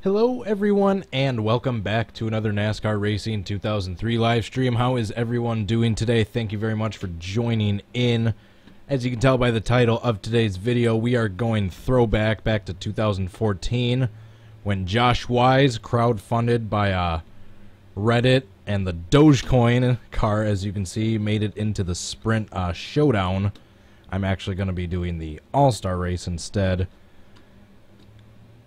Hello everyone and welcome back to another NASCAR Racing 2003 live stream. How is everyone doing today? Thank you very much for joining in. As you can tell by the title of today's video, we are going throwback back to 2014 when Josh Wise, crowdfunded by Reddit and the Dogecoin car, as you can see, made it into the Sprint Showdown. I'm actually going to be doing the All-Star race instead.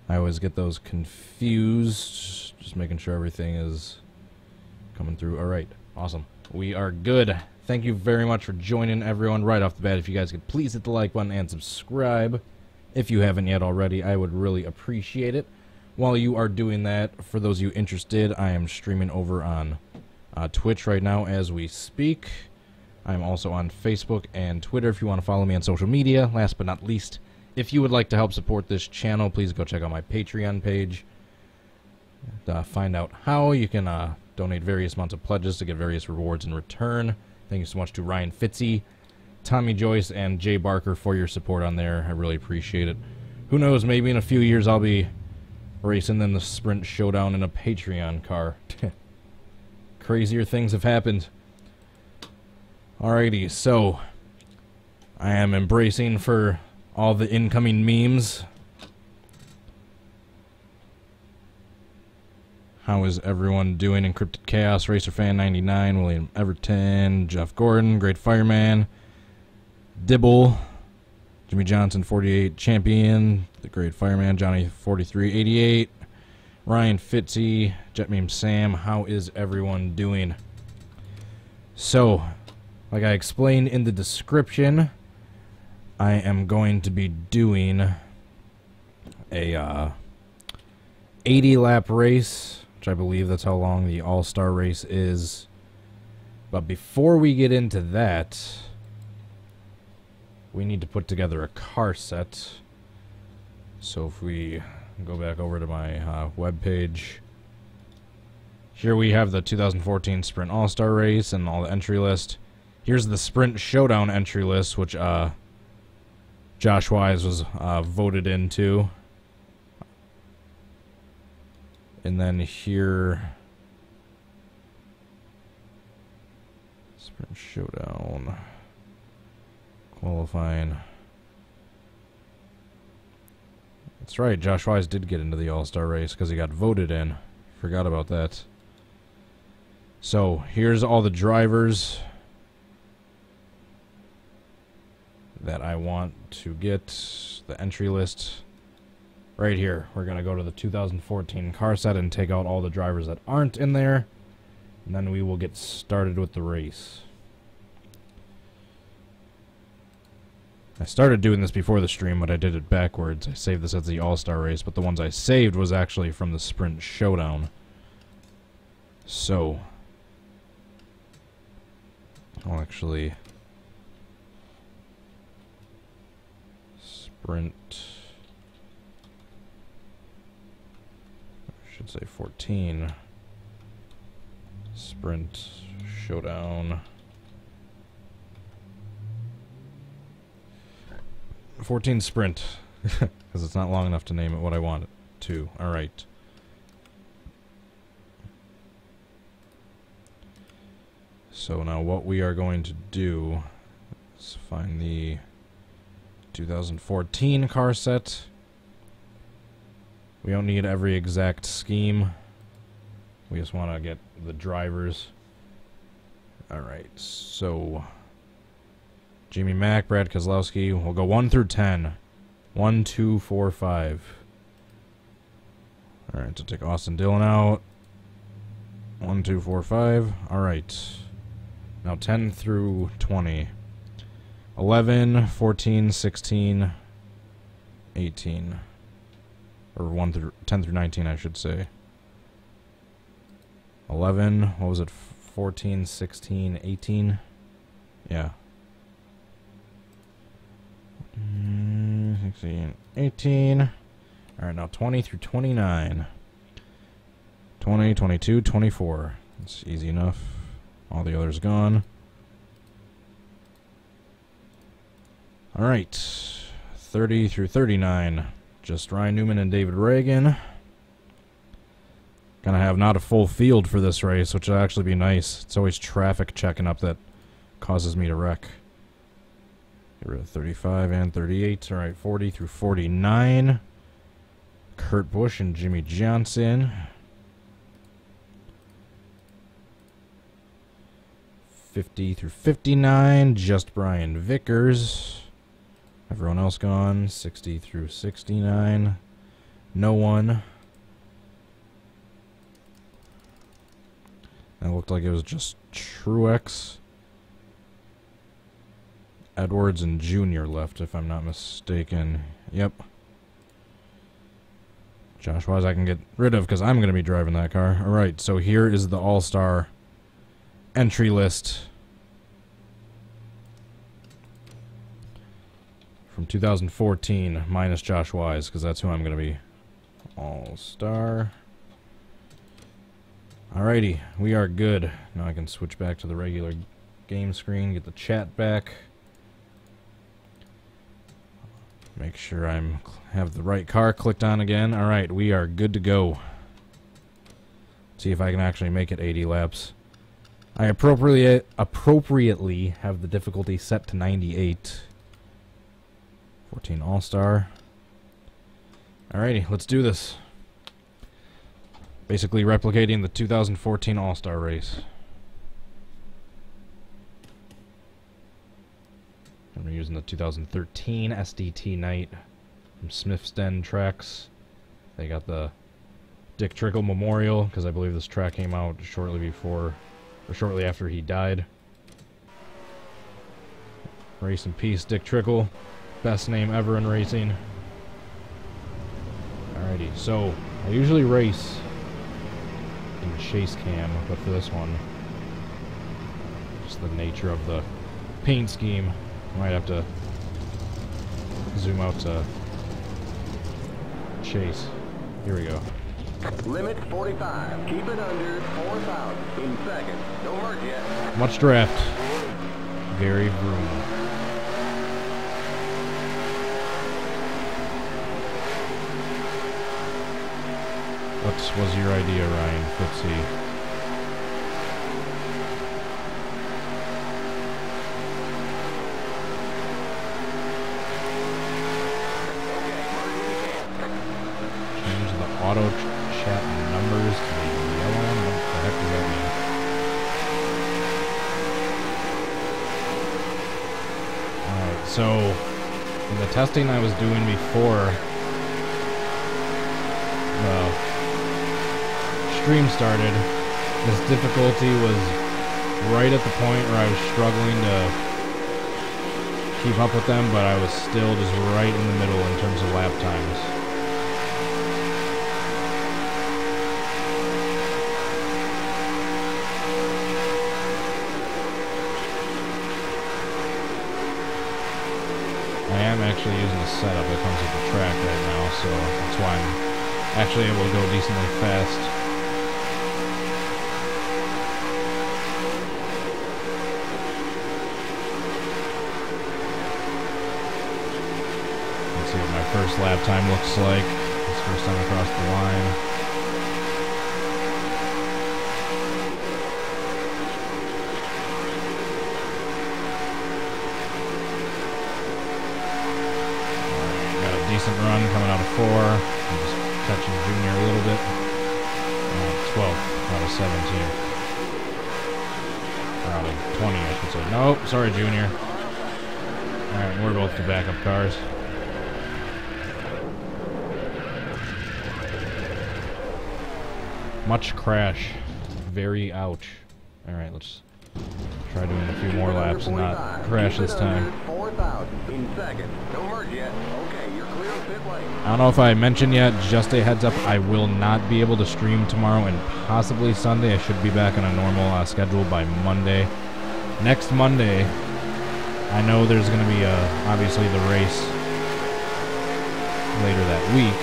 I always get those confused. Just making sure everything is coming through. Alright, awesome. We are good. Thank you very much for joining, everyone. Right off the bat, if you guys could please hit the like button and subscribe. If you haven't yet already, I would really appreciate it. While you are doing that, for those of you interested, I am streaming over on Twitch right now as we speak. I'm also on Facebook and Twitter if you want to follow me on social media. Last but not least, if you would like to help support this channel, please go check out my Patreon page. Find out how you can donate various amounts of pledges to get various rewards in return. Thank you so much to Ryan Fitzy, Tommy Joyce, and Jay Barker for your support on there. I really appreciate it. Who knows, maybe in a few years I'll be racing in the Sprint Showdown in a Patreon car. Crazier things have happened. Alrighty, so I am embracing for all the incoming memes. How is everyone doing? Encrypted Chaos, Racer Fan 99, William Everton, Jeff Gordon, Great Fireman, Dibble, Jimmy Johnson 48 Champion, The Great Fireman, Johnny 4388, Ryan Fitzy, Jet Meme Sam. How is everyone doing? So, like I explained in the description, I am going to be doing a 80-lap race, which I believe that's how long the All-Star race is. But before we get into that, we need to put together a car set. So if we go back over to my web page, here we have the 2014 Sprint All-Star race and all the entry list. Here's the Sprint Showdown entry list, which Josh Wise was voted into. And then here, Sprint Showdown, qualifying. That's right, Josh Wise did get into the All-Star race because he got voted in. Forgot about that. So, here's all the drivers that I want to get, the entry list right here. We're going to go to the 2014 car set and take out all the drivers that aren't in there, and then we will get started with the race. I started doing this before the stream, but I did it backwards. I saved this as the All-Star race, but the ones I saved was actually from the Sprint Showdown. So, I'll actually Sprint, I should say 14, Sprint Showdown, 14 Sprint, because it's not long enough to name it what I want it to. Alright. So now what we are going to do is find the 2014 car set. We don't need every exact scheme. We just want to get the drivers. Alright, so Jamie Mack, Brad Kozlowski. We'll go 1 through 10. 1, 2, 4, 5. Alright, so take Austin Dillon out. 1, 2, 4, 5. Alright. Now 10 through 20. 11, 14, 16, 18. Or 10 through 19, I should say. 11, what was it? 14, 16, 18? Yeah. 16, 18. Alright, now 20 through 29. 20, 22, 24. That's easy enough. All the others gone. Alright. 30 through 39. Just Ryan Newman and David Reagan. Gonna have not a full field for this race, which will actually be nice. It's always traffic checking up that causes me to wreck. Get rid of 35 and 38. All right, 40 through 49. Kurt Busch and Jimmy Johnson. 50 through 59. Just Brian Vickers. Everyone else gone. 60 through 69. No one. That looked like it was just Truex, Edwards, and Junior left, if I'm not mistaken. Yep. Josh Wise I can get rid of because I'm going to be driving that car. Alright, so here is the All-Star entry list from 2014 minus Josh Wise, because that's who I'm going to be. All-Star. Alrighty, we are good. Now I can switch back to the regular game screen, get the chat back. Make sure I have the right car clicked on again. Alright, we are good to go. See if I can actually make it 80 laps. I appropriately have the difficulty set to 98. 14 All-Star. Alrighty, let's do this. Basically replicating the 2014 All-Star race. And we're using the 2013 SDT Night from Smith's Den Tracks. They got the Dick Trickle Memorial, because I believe this track came out shortly before, or shortly after he died. Race in peace, Dick Trickle. Best name ever in racing. Alrighty, so I usually race in chase cam, but for this one, just the nature of the paint scheme, I might have to zoom out to chase. Here we go. Limit 45. Keep it under 4,000 in seconds. Don't hurt yet. Much draft. Very vroom. What was your idea, Ryan? Let's see. Change the auto chat numbers to the yellow one? What the heck does that mean? Alright, so in the testing I was doing before the stream started, this difficulty was right at the point where I was struggling to keep up with them, but I was still just right in the middle in terms of lap times. I am actually using the setup that comes with the track right now, so that's why I'm actually able to go decently fast. First lap time looks like. It's first time across the line. Got a decent run coming out of 4. I'm just catching Junior a little bit. 12 out of 17. Or out of 20, I should say. Nope, sorry, Junior. Alright, we're both the backup cars. Much crash. Very ouch. Alright, let's try doing a few more laps and not crash this time. I don't know if I mentioned yet, just a heads up, I will not be able to stream tomorrow and possibly Sunday. I should be back on a normal schedule by Monday. Next Monday, I know there's going to be obviously the race later that week.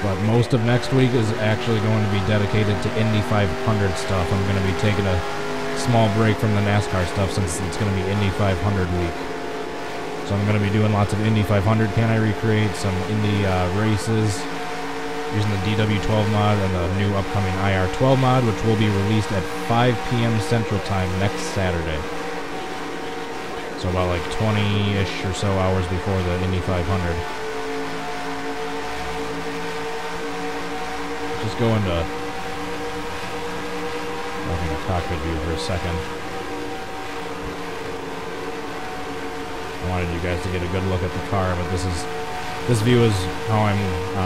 But most of next week is actually going to be dedicated to Indy 500 stuff. I'm going to be taking a small break from the NASCAR stuff since it's going to be Indy 500 week. So I'm going to be doing lots of Indy 500. Can I recreate some Indy races? using the DW12 mod and the new upcoming IR12 mod, which will be released at 5 p.m. Central Time next Saturday. So about like 20-ish or so hours before the Indy 500. Just go into cockpit view for a second. I wanted you guys to get a good look at the car, but this view is how I'm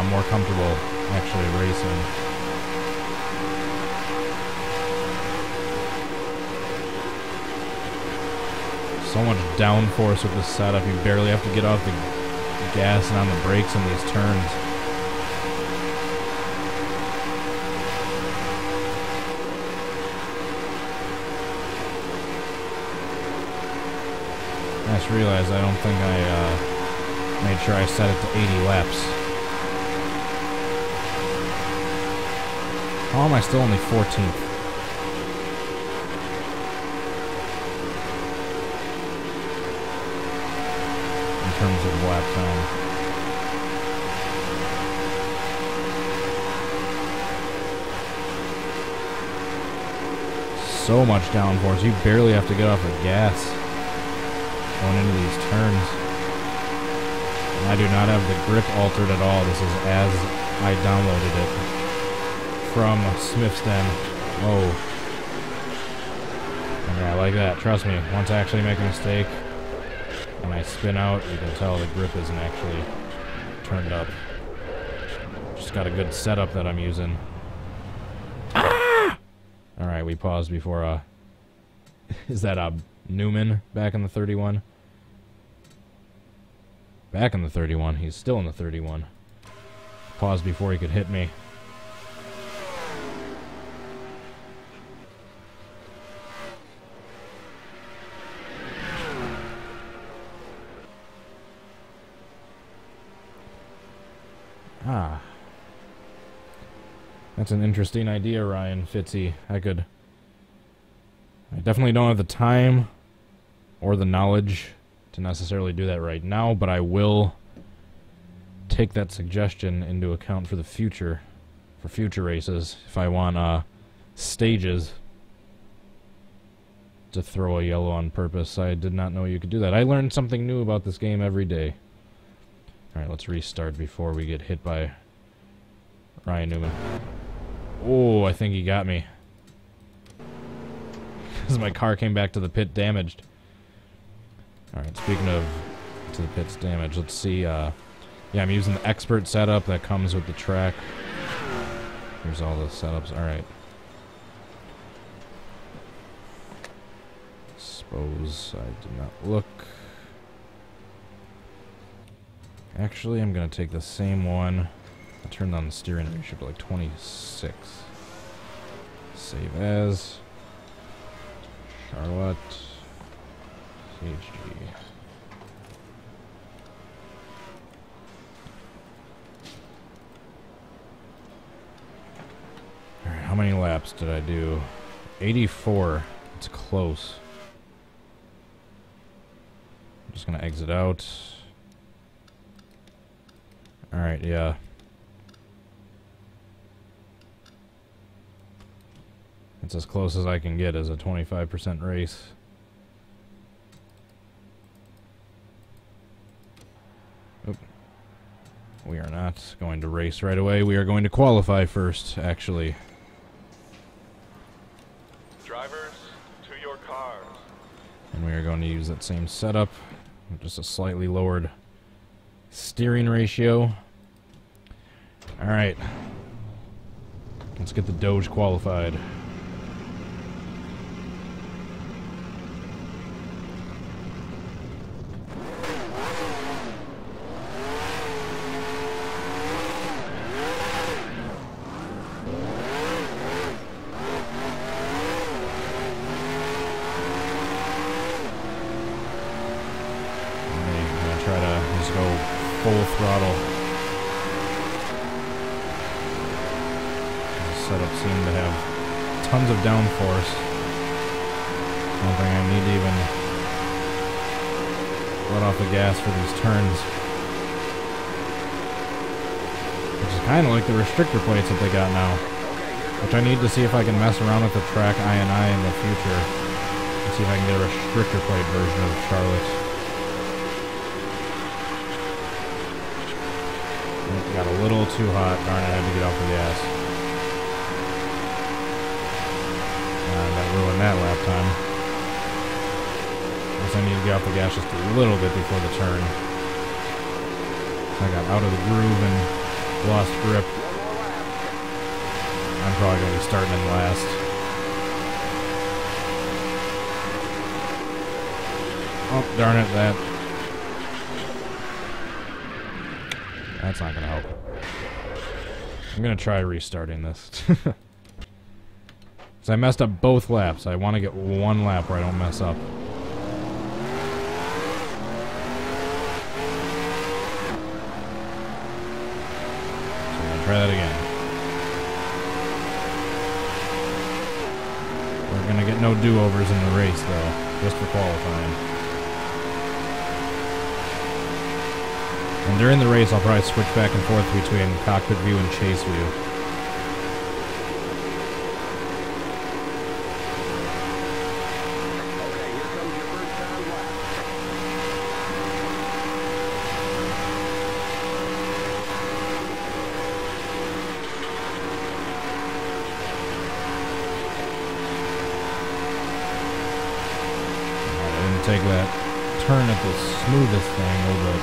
more comfortable actually racing. So much downforce with this setup, you barely have to get off the gas and on the brakes in these turns. I just realized I don't think I made sure I set it to 80 laps. How am I still only 14th? In terms of lap time. So much downforce, you barely have to get off the gas going into these turns. And I do not have the grip altered at all. This is as I downloaded it from Smith's Den. Oh. And yeah, like that. Trust me, once I actually make a mistake, when I spin out, you can tell the grip isn't actually turned up. Just got a good setup that I'm using. Ah! Alright, we paused before, is that Newman back in the 31? Back in the 31. He's still in the 31. Paused before he could hit me. Ah. That's an interesting idea, Ryan Fitzy. I definitely don't have the time or the knowledge to necessarily do that right now, but I will take that suggestion into account for the future, for future races, if I want stages to throw a yellow on purpose. I did not know you could do that. I learned something new about this game every day. Alright, let's restart before we get hit by Ryan Newman. Oh, I think he got me. Because my car came back to the pit damaged. Alright, speaking of to the pit's damage, let's see. Yeah, I'm using the expert setup that comes with the track. Here's all the setups. Alright. Suppose I did not look. Actually, I'm going to take the same one. I turned on the steering ratio to like 26. Save as. Charlotte. CHG. Alright, how many laps did I do? 84. It's close. I'm just going to exit out. Alright, yeah. It's as close as I can get as a 25% race. Oop. We are not going to race right away. We are going to qualify first, actually. Drivers, to your cars. And we are going to use that same setup. Just a slightly lowered steering ratio. Alright. Let's get the Doge qualified. I'm gonna try to just go full throttle. Setup seemed to have tons of downforce. I don't think I need to even let off the gas for these turns. Which is Kind of like the restrictor plates that they got now. Which I need to see if I can mess around with the track I&I in the future. And see if I can get a restrictor plate version of Charlotte. It got a little too hot. Darn it, I had to get off the gas. That ruined that lap time. Guess I need to get off the gas just a little bit before the turn. I got out of the groove and lost grip. I'm probably going to be starting in last. Oh, darn it, that's not going to help. I'm going to try restarting this. So I messed up both laps. I want to get one lap where I don't mess up. So I'm going to try that again. We're going to get no do-overs in the race, though. Just for qualifying. And during the race, I'll probably switch back and forth between cockpit view and chase view. Take that turn at the smoothest angle, but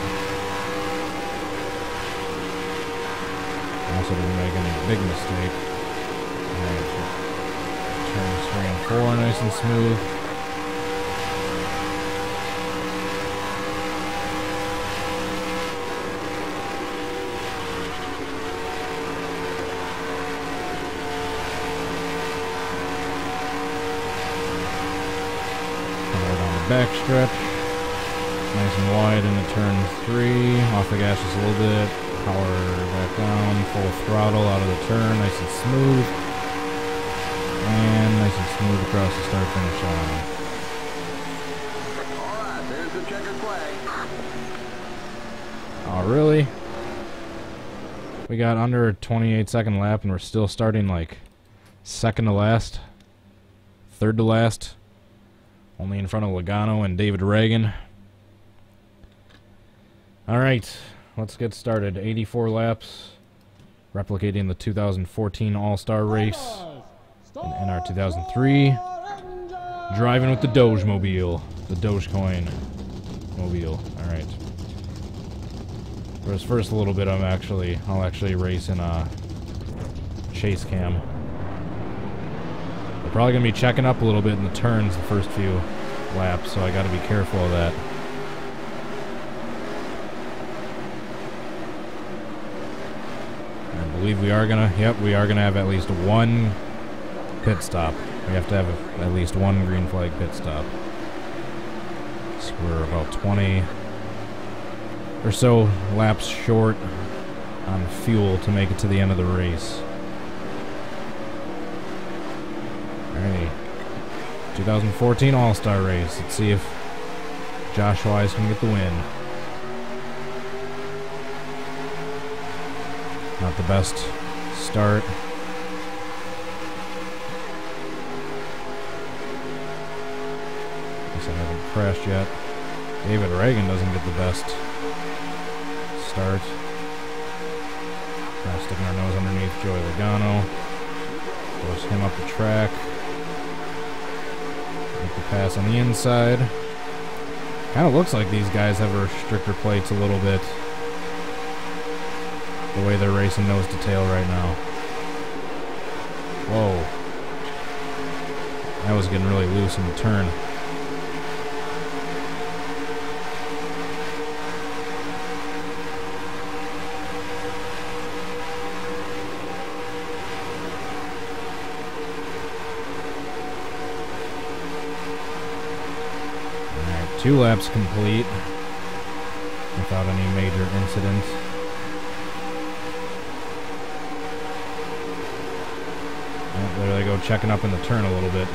also didn't make any big mistake. Alright, turns 3 and 4 nice and smooth. Back stretch, nice and wide into turn 3, off the gas just a little bit, power back down, full throttle out of the turn, nice and smooth, and nice and smooth across the start finish line. Alright, there's the checkered flag. Oh, really? We got under a 28-second lap and we're still starting like second to last, third to last. Only in front of Logano and David Reagan. Alright, let's get started. 84 laps, replicating the 2014 All-Star race in NR2003. Driving with the Doge mobile, the Dogecoin mobile. Alright. For this first little bit, I'll actually race in a chase cam. Probably going to be checking up a little bit in the turns the first few laps, so I got to be careful of that. I believe we are going to, yep, we are going to have at least one pit stop. We have to have at least one green flag pit stop. So we're about 20 or so laps short on fuel to make it to the end of the race. Alrighty, 2014 All-Star race. Let's see if Josh Wise can get the win. Not the best start. Guess I haven't crashed yet. David Reagan doesn't get the best start. Now sticking our nose underneath Joey Logano. Force him up the track. Make the pass on the inside. Kind of looks like these guys have restrictor plates a little bit. The way they're racing nose to tail right now. Whoa. That was getting really loose in the turn. Alright, 2 laps complete without any major incident. There they go, checking up in the turn a little bit.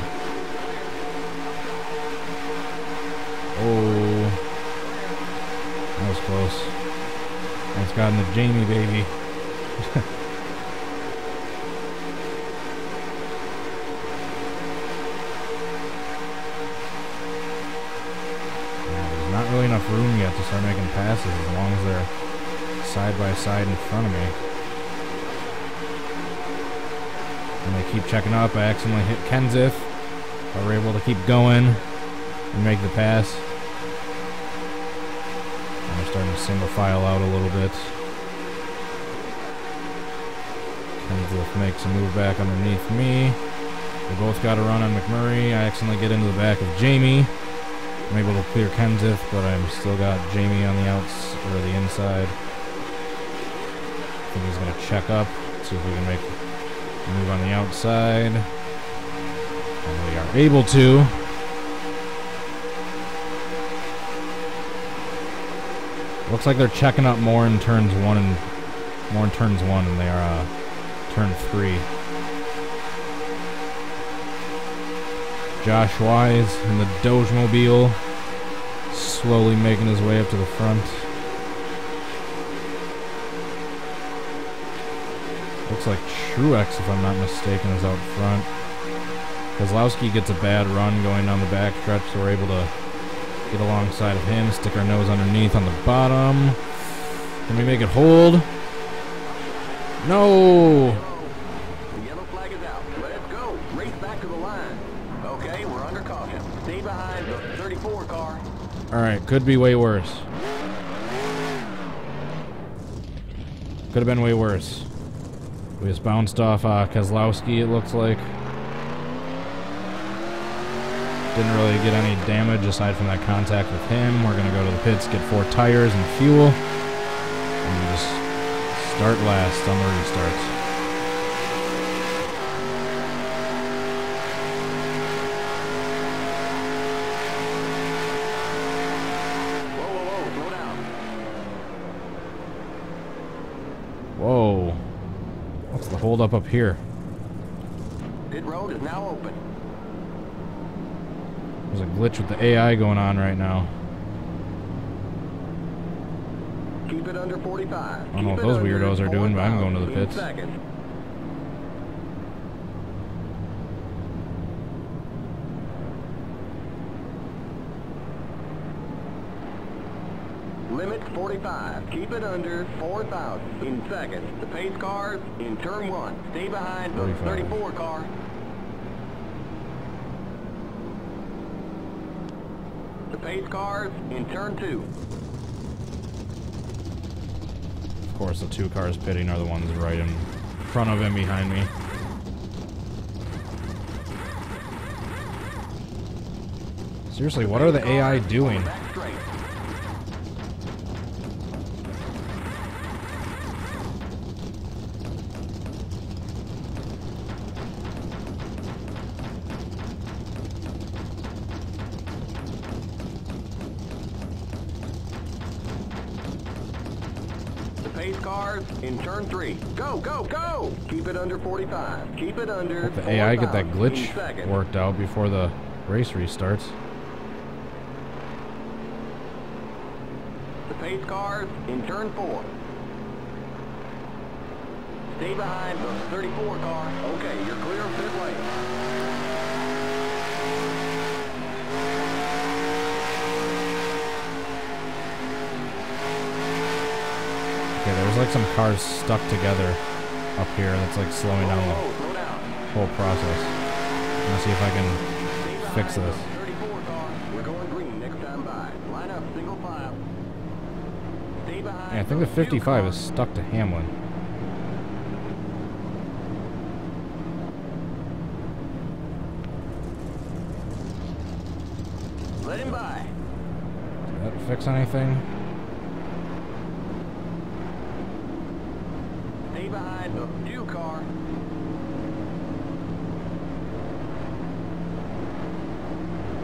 Oh, that was close. Almost got in the Jamie baby. making passes as long as they're side by side in front of me. And they keep checking up. I accidentally hit Kenseth, but we're able to keep going and make the pass. And we're starting to single file out a little bit. Kenseth makes a move back underneath me. We both got a run on McMurray. I accidentally get into the back of Jamie. I'm able to clear Kenseth, but I'm still got Jamie on the outs or the inside. I think he's going to check up, see if we can make a move on the outside. And we are able to. Looks like they're checking up more in turns one than they are turn 3. Josh Wise in the Doge mobile, slowly making his way up to the front. Looks like Truex, if I'm not mistaken, is out front. Kozlowski gets a bad run going down the back stretch, so we're able to get alongside of him, stick our nose underneath on the bottom. Can we make it hold? No! The yellow flag is out. Let's go. Race back to the line. Okay, we're under caution. Stay behind the 34 car. Alright, could be way worse. Could have been way worse. We just bounced off Kozlowski, it looks like. Didn't really get any damage aside from that contact with him. We're going to go to the pits, get 4 tires and fuel. And just start last on the restarts. Slow down. Whoa. What's the holdup up here? Pit road is now open. There's a glitch with the AI going on right now. Keep it under 45. I don't know what those weirdos are doing, but I'm going to the pits. Limit 45. Keep it under 4,000 in seconds. The pace cars in turn 1. Stay behind the 34 car. The pace cars in turn 2. Of course, the 2 cars pitting are the ones right in front of him behind me. Seriously, what are the AI doing? Pace cars in turn 3. Go, go, go! Keep it under 45. Keep it under. Hope the AI get that glitch worked out before the race restarts. The pace cars in turn 4. Stay behind the 34 car. Okay, you're clear of pit lane. Okay, there's like some cars stuck together up here that's like slowing down the whole process. I'm gonna see if I can fix this. 34 car. We're going green next time by. Line up, single file. Stay behind. Yeah, I think the 55 is stuck to Hamlin. Let him by. Did that fix anything? Stay behind the new car.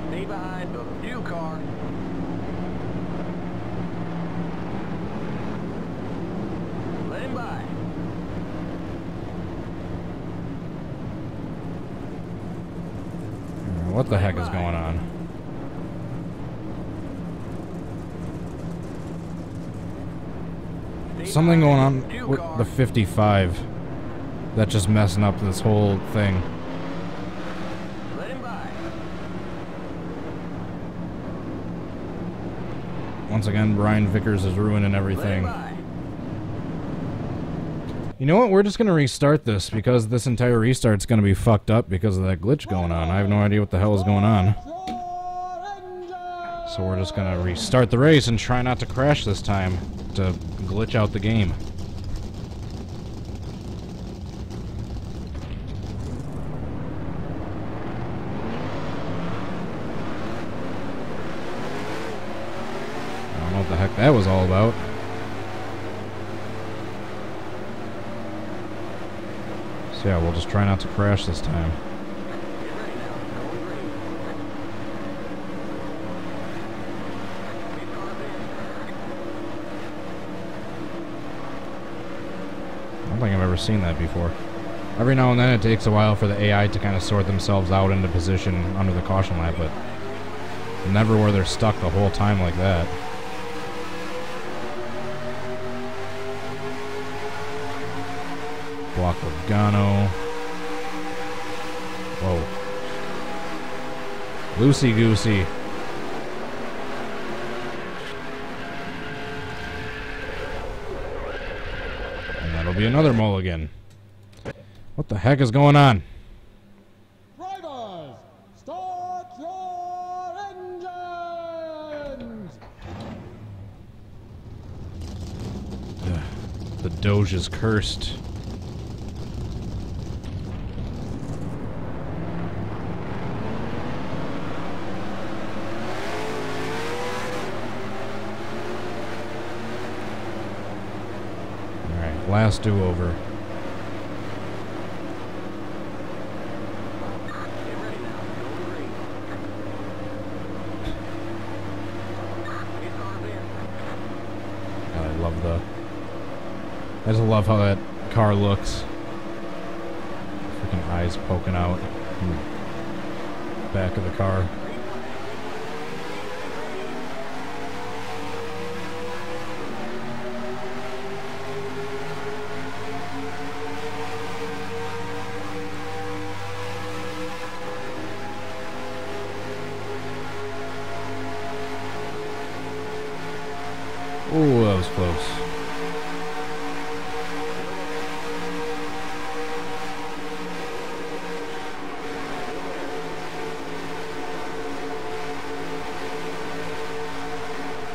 Stay behind the new car. Let him by. What the heck is going on? Something going on with the 55 that's just messing up this whole thing. Let him by. Once again, Brian Vickers is ruining everything. Bye. You know what? We're just going to restart this because this entire restart's going to be fucked up because of that glitch going on. I have no idea what the hell is going on. So we're just going to restart the race and try not to crash this time to glitch out the game. I don't know what the heck that was all about. So yeah, we'll just try not to crash this time. Get ready now. Going green. Pace cars in. I don't think I've ever seen that before. Every now and then it takes a while for the AI to kind of sort themselves out into position under the caution light, but never where they're stuck the whole time like that. Block Logano. Whoa. Loosey goosey. And that'll be another mulligan. What the heck is going on? Drivers, start your engines! The Doge is cursed. Alright, last do-over. Get ready now. Going green. Pace cars in. I love the... I just love how that car looks. Freaking eyes poking out in the back of the car. Ooh, that was close.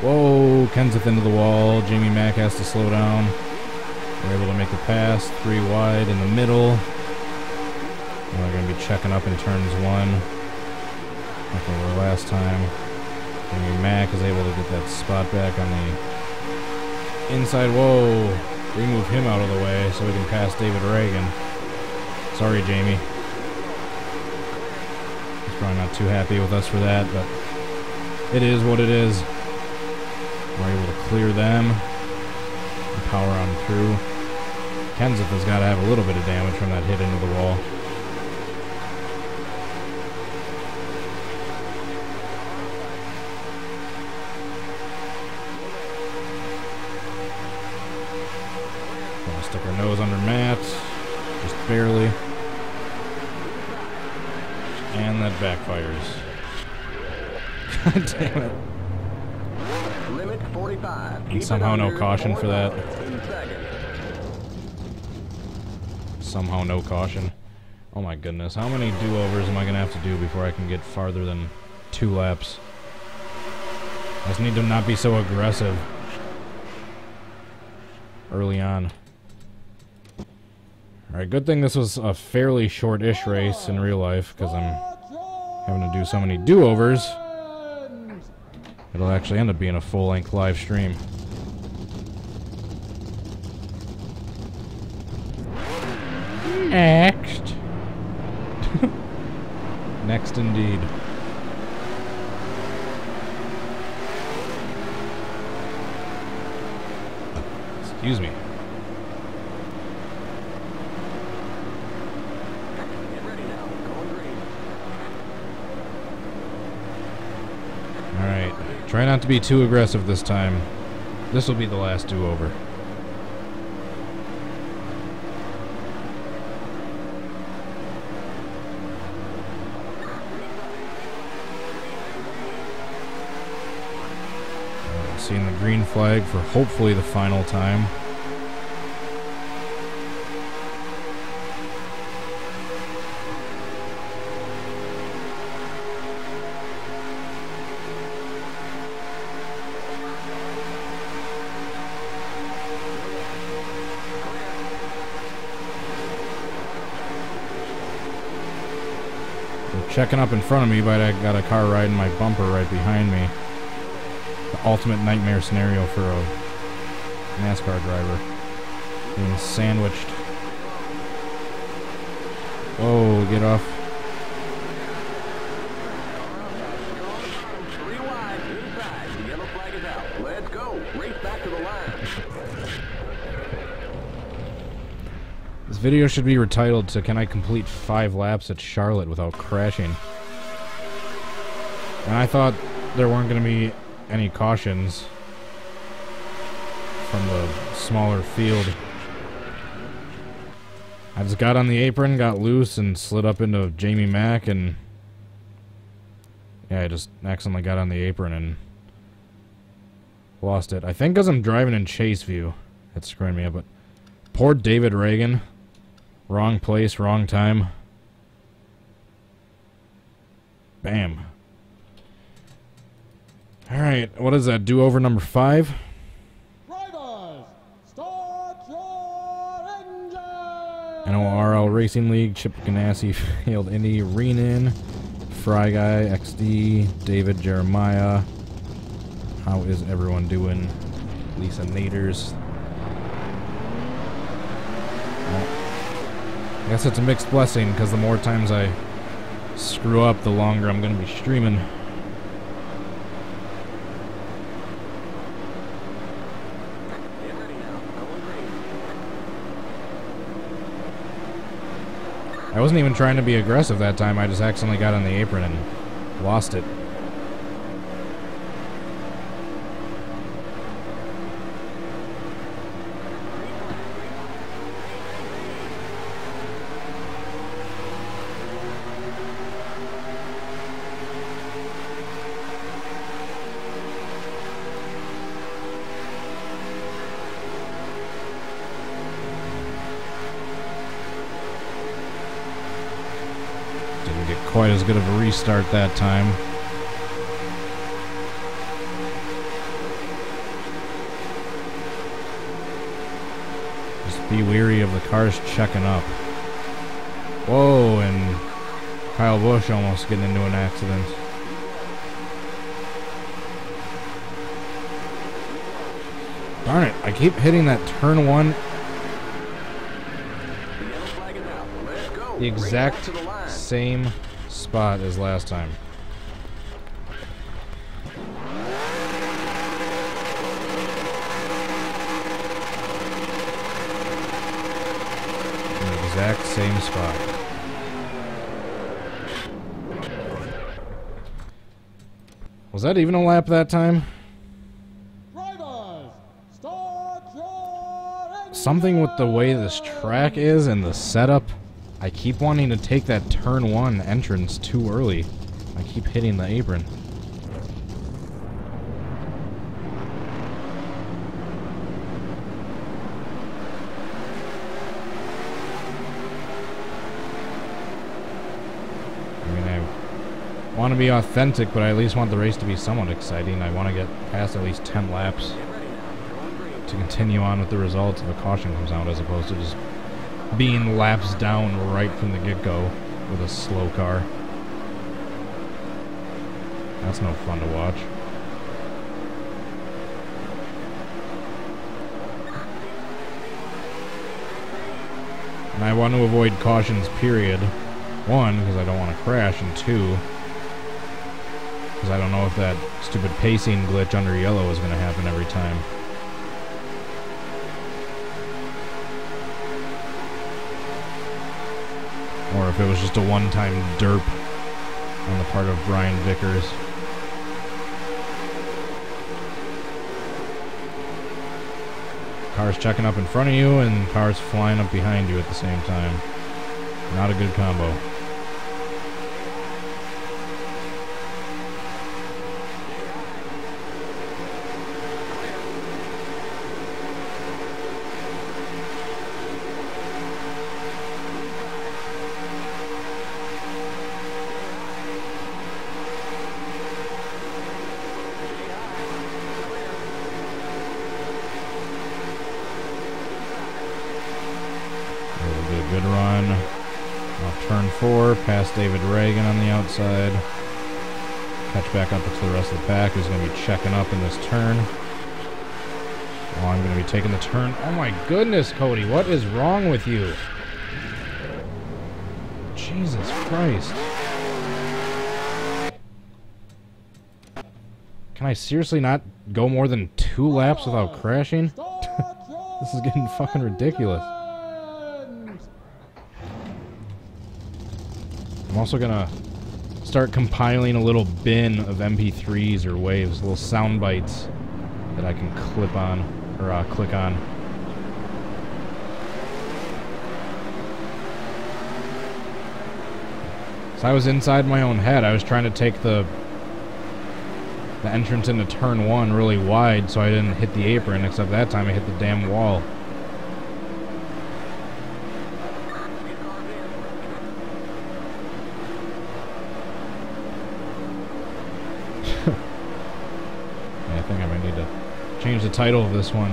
Whoa, Kenseth into the wall. Jamie Mack has to slow down. We're able to make the pass. 3 wide in the middle. And we're going to be checking up in turns 1. Like we were last time. Jamie Mack is able to get that spot back on the inside. Whoa. We move him out of the way so we can pass David Reagan. Sorry, Jamie. He's probably not too happy with us for that, but it is what it is. We're able to clear them and power on through. Kenseth has got to have a little bit of damage from that hit into the wall. Gonna stick our nose under Matt, just barely. And that backfires. God damn it. Limit 45. And somehow no caution for that. In second. Somehow no caution. Oh my goodness. How many do-overs am I going to have to do before I can get farther than 2 laps? I just need to not be so aggressive early on. Alright, good thing this was a fairly short-ish race in real life, because I'm having to do so many do-overs. It'll actually end up being a full-length live stream. Next. Next indeed. Excuse me. Get ready now. Going green. Alright. Try not to be too aggressive this time. This will be the last do-over. seeing the green flag for hopefully the final time. Checking up in front of me, but I got a car riding my bumper right behind me. The ultimate nightmare scenario for a NASCAR driver. Being sandwiched. Oh, get off. 3 wide, inside. The yellow flag is out. Let's go. Race back to the line. This video should be retitled to "Can I complete 5 laps at Charlotte without crashing?" And I thought there weren't going to be any cautions from the smaller field. I just got on the apron, got loose, and slid up into Jamie Mack, and yeah, I just accidentally got on the apron and lost it. I think because I'm driving in chase view, it's screwing me up, but poor David Reagan. Wrong place, wrong time. Bam. Alright, what is that? Do-over number 5? Drivers, start your engine! NORL Racing League, Chip Ganassi, Failed Indy, Reenin, Fry Guy, XD, David Jeremiah. How is everyone doing? Lisa Naders. I guess it's a mixed blessing, because the more times I screw up, the longer I'm going to be streaming. Get ready now. Going green. I wasn't even trying to be aggressive that time, I just accidentally got on the apron and lost it. Quite as good of a restart that time. Just be weary of the cars checking up. Whoa, and Kyle Busch almost getting into an accident. Darn it, I keep hitting that turn 1. The yellow flag is out. Let's go. The Race exact back to the line. same spot as last time. The exact same spot. Was that even a lap that time? Drivers, start your engine! Something with the way this track is and the setup. I keep wanting to take that turn 1 entrance too early. I keep hitting the apron. I mean, I want to be authentic, but I at least want the race to be somewhat exciting. I want to get past at least 10 laps to continue on with the results if a caution comes out, as opposed to just being laps down right from the get-go with a slow car. That's no fun to watch. And I want to avoid cautions, period. 1, because I don't want to crash, and 2, because I don't know if that stupid pacing glitch under yellow is going to happen every time. Or if it was just a one-time derp on the part of Brian Vickers. Cars checking up in front of you and cars flying up behind you at the same time. Not a good combo. Good run. Off turn 4, past David Reagan on the outside. Catch back up to the rest of the pack, who's going to be checking up in this turn. Oh, I'm going to be taking the turn. Oh my goodness, Cody, what is wrong with you? Jesus Christ. Can I seriously not go more than 2 laps without crashing? This is getting fucking ridiculous. I'm also gonna start compiling a little bin of MP3s or waves, little sound bites that I can clip on, or click on. So I was inside my own head. I was trying to take the entrance into turn 1 really wide so I didn't hit the apron, except that time I hit the damn wall. I think I might need to change the title of this one.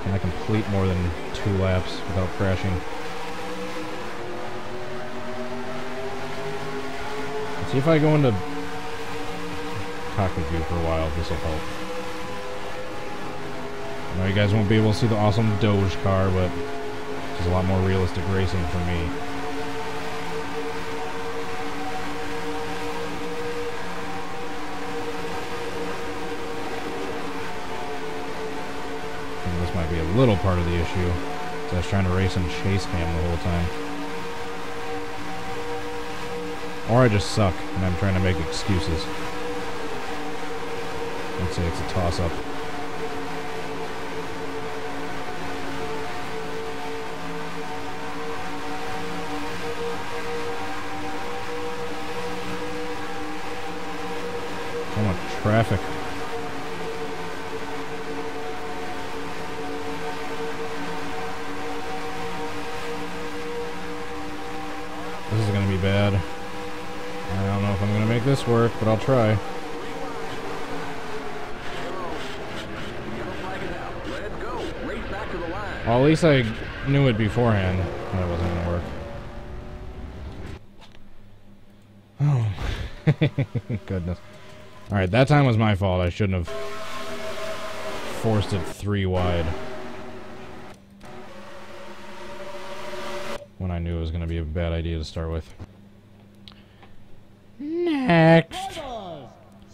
Can I complete more than 2 laps without crashing? Let's see if I go into cockpit view for a while. This will help. I know you guys won't be able to see the awesome Doge car, but it's a lot more realistic racing for me. And this might be a little part of the issue. So I was trying to race in chase cam the whole time. Or I just suck and I'm trying to make excuses. I'd say it's a toss-up. So much traffic. This is going to be bad. I don't know if I'm going to make this work, but I'll try. Well, at least I knew it beforehand that it wasn't going to work. Oh, goodness. Alright, that time was my fault. I shouldn't have forced it 3 wide when I knew it was going to be a bad idea to start with. Next!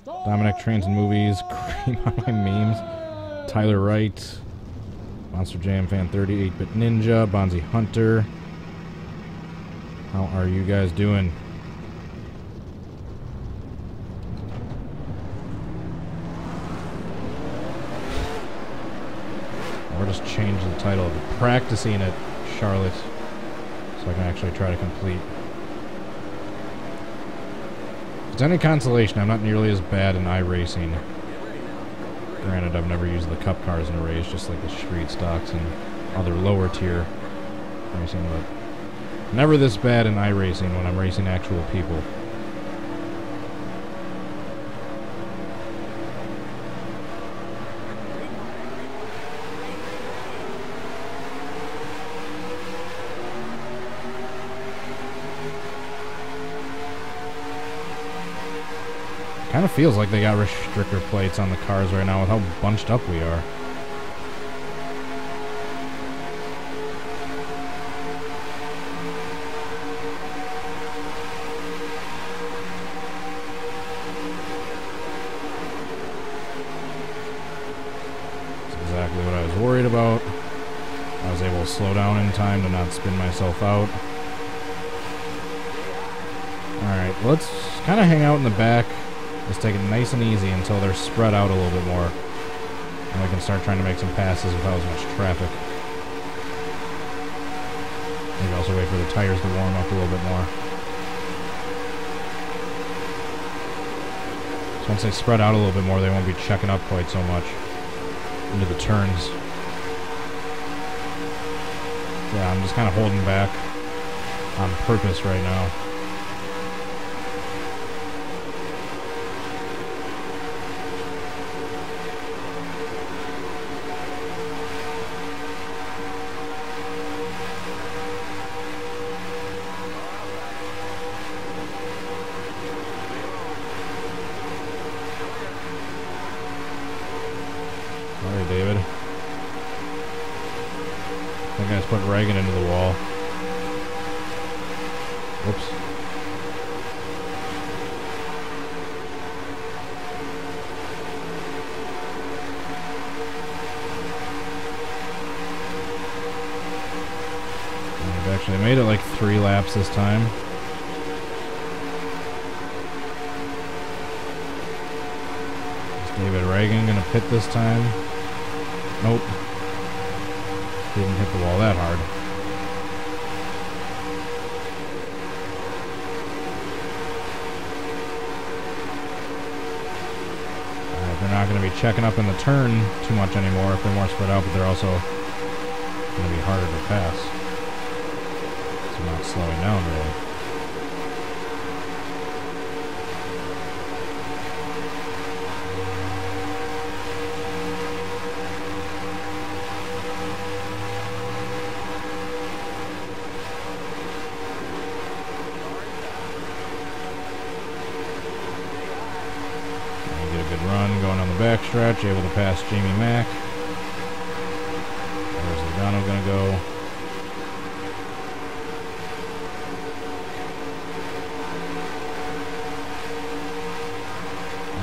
Dominic Trains and Movies, Cream on My Memes, Tyler Wright, Monster Jam Fan 30, 8-Bit Ninja, Bonzi Hunter. How are you guys doing? Or just change the title of it. Practicing at Charlotte, so I can actually try to complete. If it's any consolation, I'm not nearly as bad in iRacing. Granted, I've never used the cup cars in a race, just like the street stocks and other lower tier racing, but never this bad in iRacing when I'm racing actual people. Kind of feels like they got restrictor plates on the cars right now with how bunched up we are. That's exactly what I was worried about. I was able to slow down in time to not spin myself out. Alright, let's kind of hang out in the back. Just take it nice and easy until they're spread out a little bit more. And we can start trying to make some passes without as much traffic. Maybe also wait for the tires to warm up a little bit more. So once they spread out a little bit more, they won't be checking up quite so much into the turns. Yeah, I'm just kind of holding back on purpose right now. Sorry, David. That guy's put Reagan into the wall. Whoops. I've actually made it like 3 laps this time. Is David Reagan gonna pit this time? Nope. Didn't hit the wall that hard. They're not going to be checking up in the turn too much anymore if they're more spread out, but they're also going to be harder to pass. So not slowing down really. Backstretch, able to pass Jamie Mack. Where's Logano gonna go?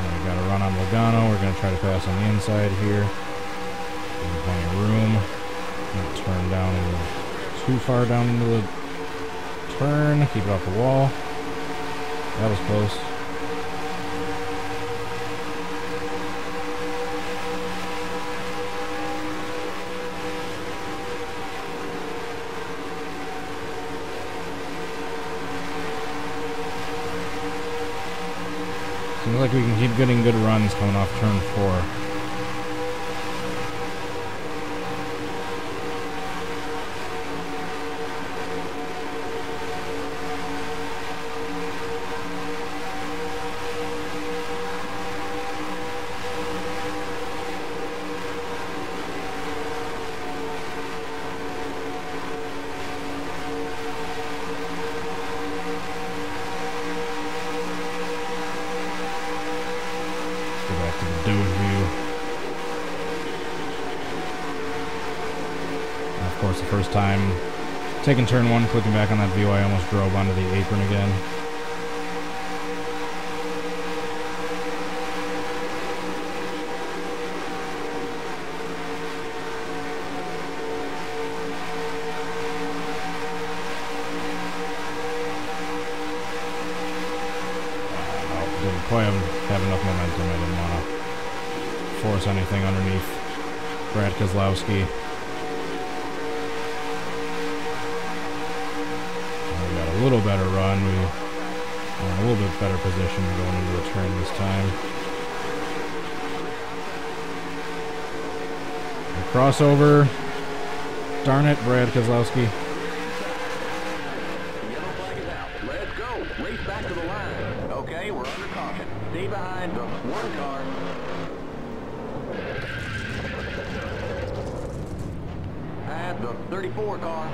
We got a run on Logano. We're gonna try to pass on the inside here. Plenty of room. Don't turn down too far down into the turn. Keep it off the wall. That was close. Seems like we can keep getting good runs coming off turn 4. First time taking turn 1, clicking back on that view, I almost drove onto the apron again. Didn't quite have enough momentum. I didn't want to force anything underneath Brad Keselowski. A little better run. We are in a little bit better position going into the turn this time. A crossover. Darn it, Brad Keselowski. Yellow flag is out. Let's go. Race back to the line. Okay, we're under caution. Stay behind the 1 car. At the 34 car.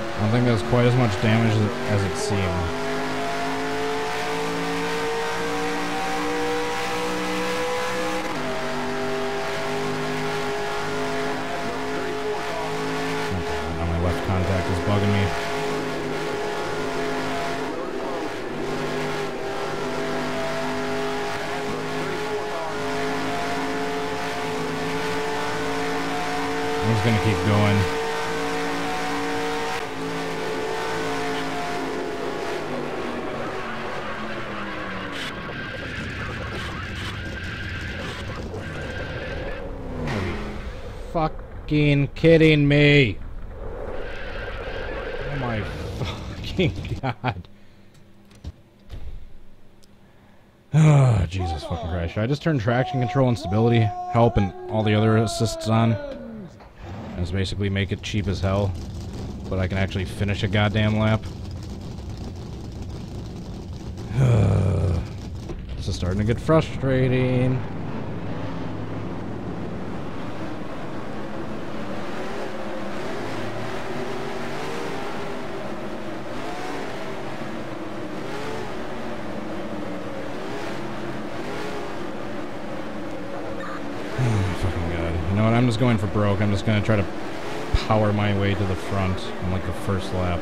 I don't think there's quite as much damage as it seemed. Now my left contact is bugging me. I'm just gonna keep going. Fucking kidding me. Oh my fucking god. Oh, Jesus fucking Christ. Should I just turn traction control and stability help and all the other assists on? And just basically make it cheap as hell, but I can actually finish a goddamn lap. This is starting to get frustrating. I'm just going for broke. I'm just going to try to power my way to the front on like the first lap.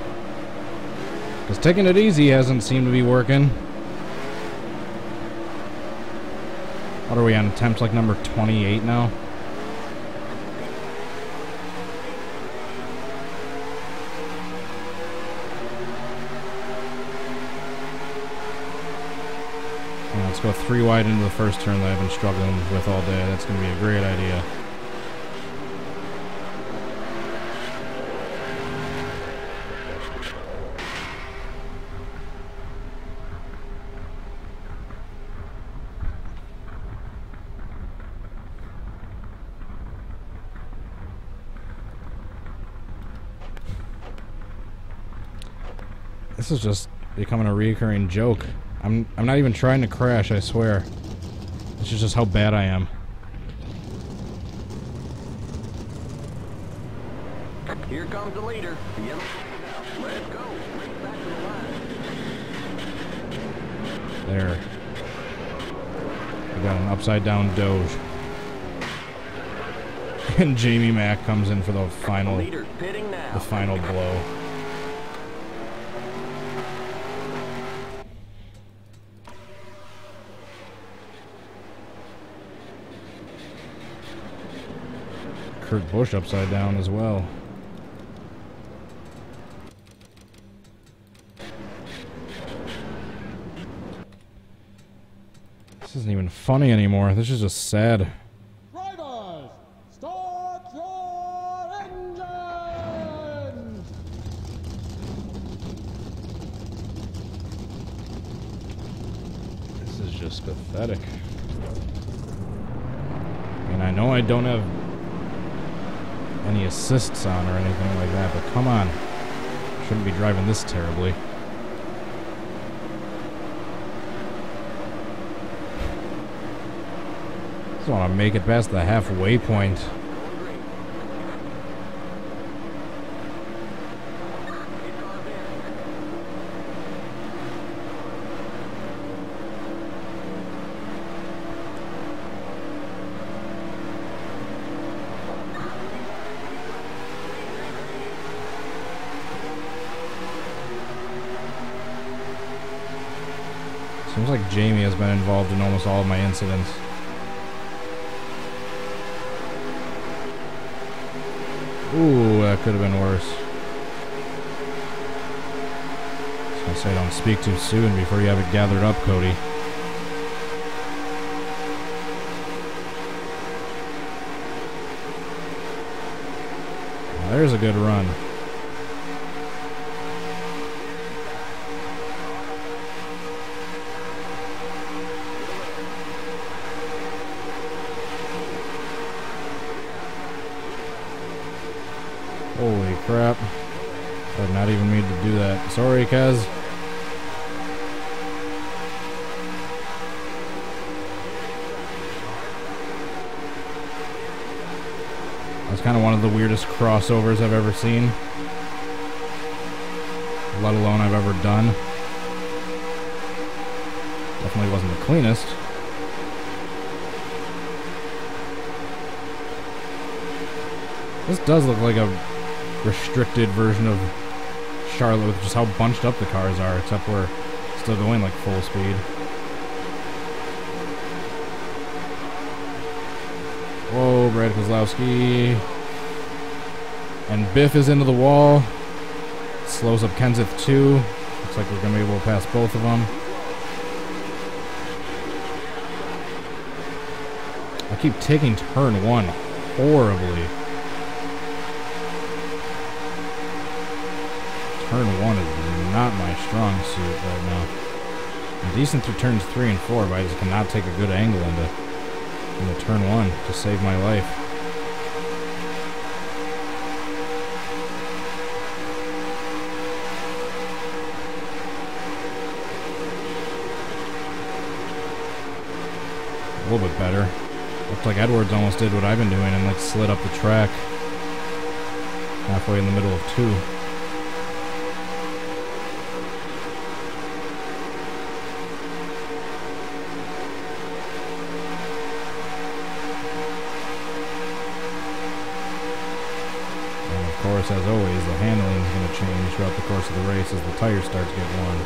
Because taking it easy hasn't seemed to be working. What are we on? Attempt like number 28 now? Let's go 3 wide into the first turn that I've been struggling with all day. That's going to be a great idea. This is just becoming a reoccurring joke. I'm not even trying to crash, I swear. This is just how bad I am. Here comes the leader. Yep. Let's go. Right back to the line. There. We got an upside down Doge. And Jamie Mack comes in for the final blow. Kurt Busch upside down as well. This isn't even funny anymore. This is just sad. Drivers, start your engines! This is just pathetic. And I know I don't have any assists on or anything like that, but come on. Shouldn't be driving this terribly. Just want to make it past the halfway point. Seems like Jamie has been involved in almost all of my incidents. Ooh, that could have been worse. I was gonna say don't speak too soon before you have it gathered up, Cody. Well, there's a good run. Holy crap. I did not even mean to do that. Sorry, Kaz. That's kind of one of the weirdest crossovers I've ever seen. Let alone I've ever done. Definitely wasn't the cleanest. This does look like a restricted version of Charlotte with just how bunched up the cars are, except we're still going like full speed. Whoa, Brad Kozlowski. And Biff is into the wall. Slows up Kenseth too. Looks like we're going to be able to pass both of them. I keep taking turn one horribly. Turn 1 is not my strong suit right now. I'm decent through turns 3 and 4, but I just cannot take a good angle into turn 1 to save my life. A little bit better. Looks like Edwards almost did what I've been doing and like slid up the track halfway in the middle of 2. course, as always, the handling is going to change throughout the course of the race as the tires start to get worn.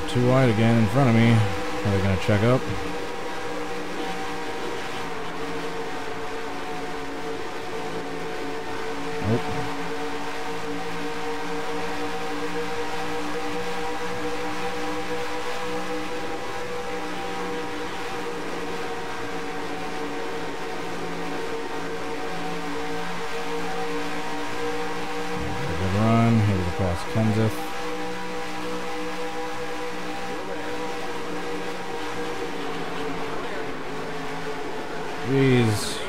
Too wide again in front of me. Are they going to check up? Nope. Good run. Here we go past Kenseth. Jeez.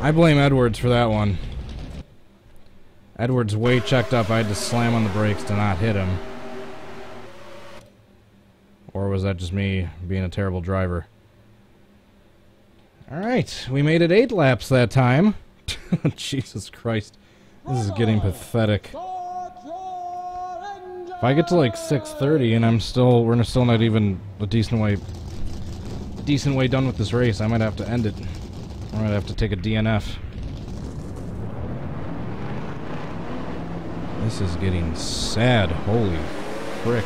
I blame Edwards for that one. Edwards way checked up. I had to slam on the brakes to not hit him. Or was that just me being a terrible driver? Alright, we made it 8 laps that time. Jesus Christ. This is getting pathetic. If I get to like 6:30 and we're still not even a decent way done with this race, I might have to end it. I might have to take a DNF. This is getting sad. Holy frick.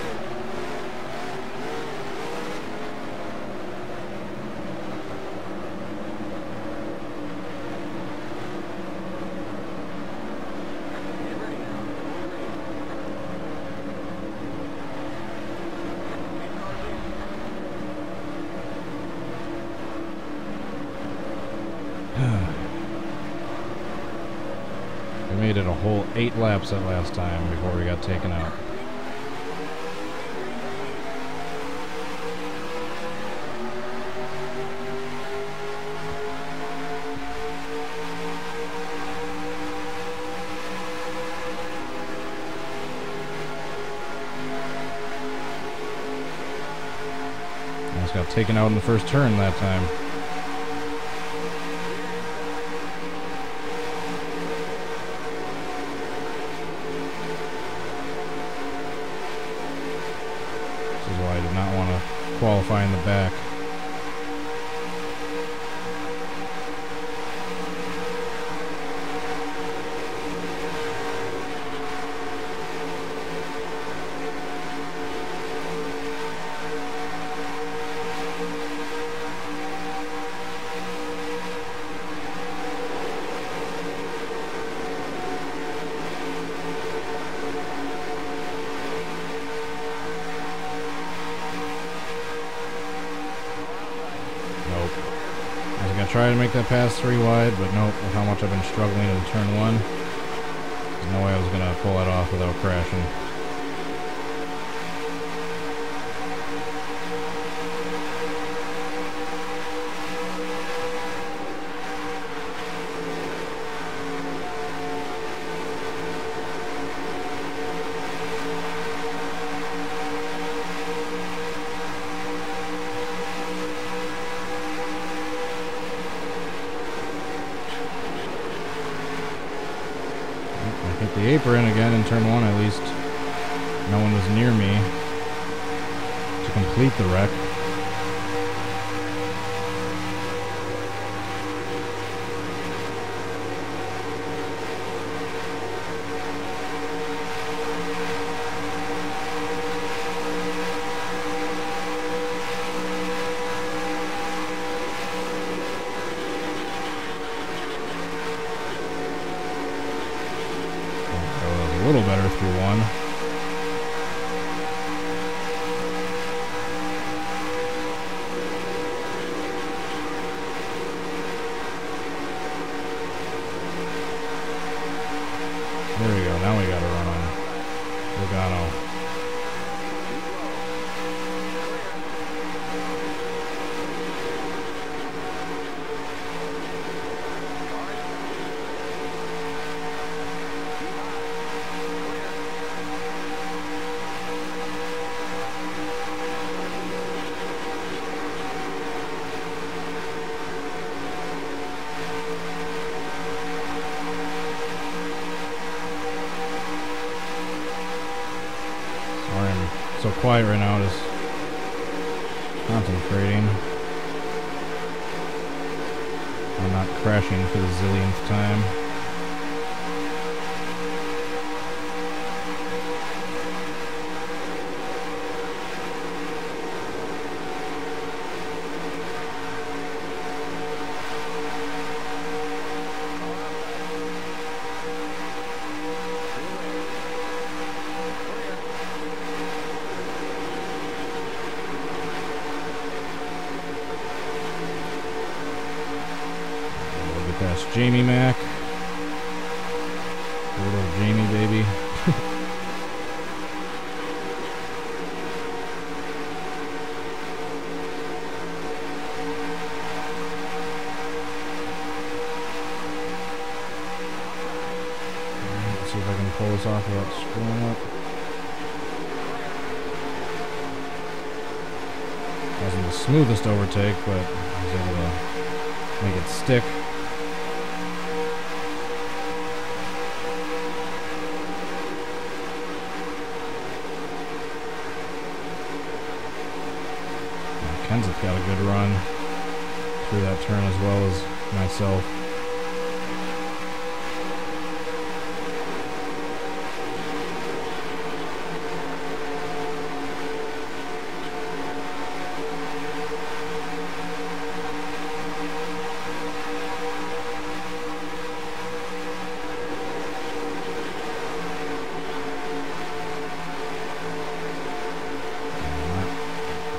We made it a whole 8 laps that last time before we got taken out. I just got taken out in the first turn that time. Qualify in the back. Try to make that pass 3 wide, but nope, with how much I've been struggling in turn 1, there's no way I was going to pull that off without crashing. Hit the apron again in turn 1 at least. No one was near me to complete the wreck. A little better through 1. There we go. Now we got to run on Logano. so quiet right now, just concentrating on not crashing for the zillionth time. That's Jamie Mac. Little Jamie baby. Let's see if I can pull this off without screwing up. Wasn't the smoothest overtake, but I was able to make it stick. Kenseth got a good run through that turn as well as myself.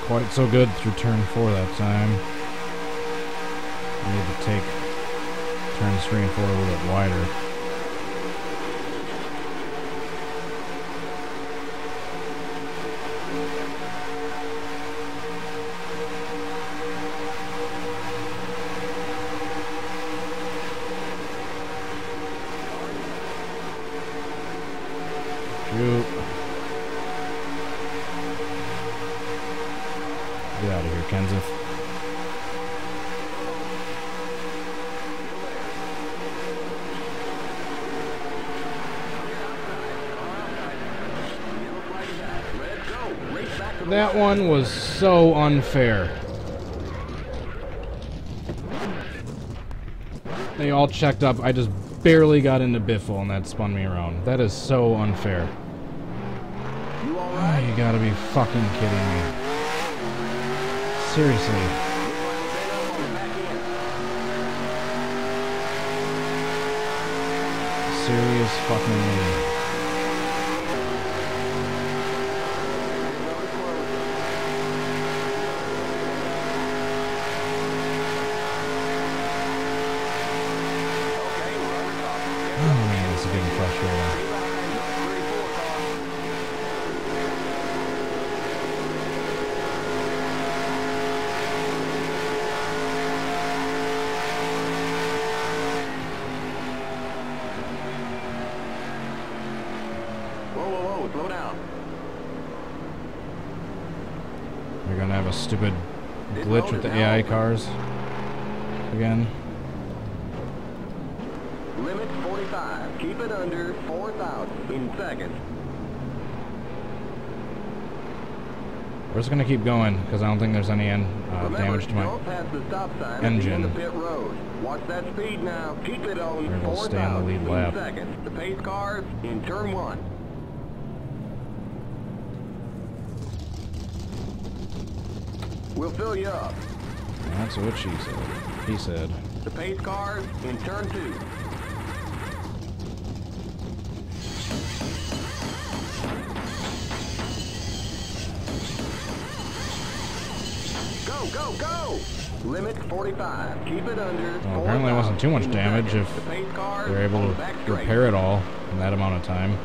Quite so good through turn 4 that time. I need to take turns 3 and 4 a little bit wider. Shoot. Get out of here, Kenseth. That one was so unfair. They all checked up. I just barely got into Biffle and that spun me around. That is so unfair. Oh, you gotta be fucking kidding me. Seriously. Serious fucking me. Oh man, this is getting frustrating. Slow down. They're gonna have a stupid glitch with the AI cars again. Limit 45. Keep it under 4,000 in seconds. We're just gonna keep going because I don't think there's any damage to my engine. Watch that speed now. Keep it on We're gonna stay on the lead lap. seconds. The pace cars in turn 1. We'll fill you up. That's what she said. He said. The pace cars in turn 2. Go, go, go! Limit 45. Keep it under. Well, apparently it wasn't too much damage if they're able to repair it all in that amount of time.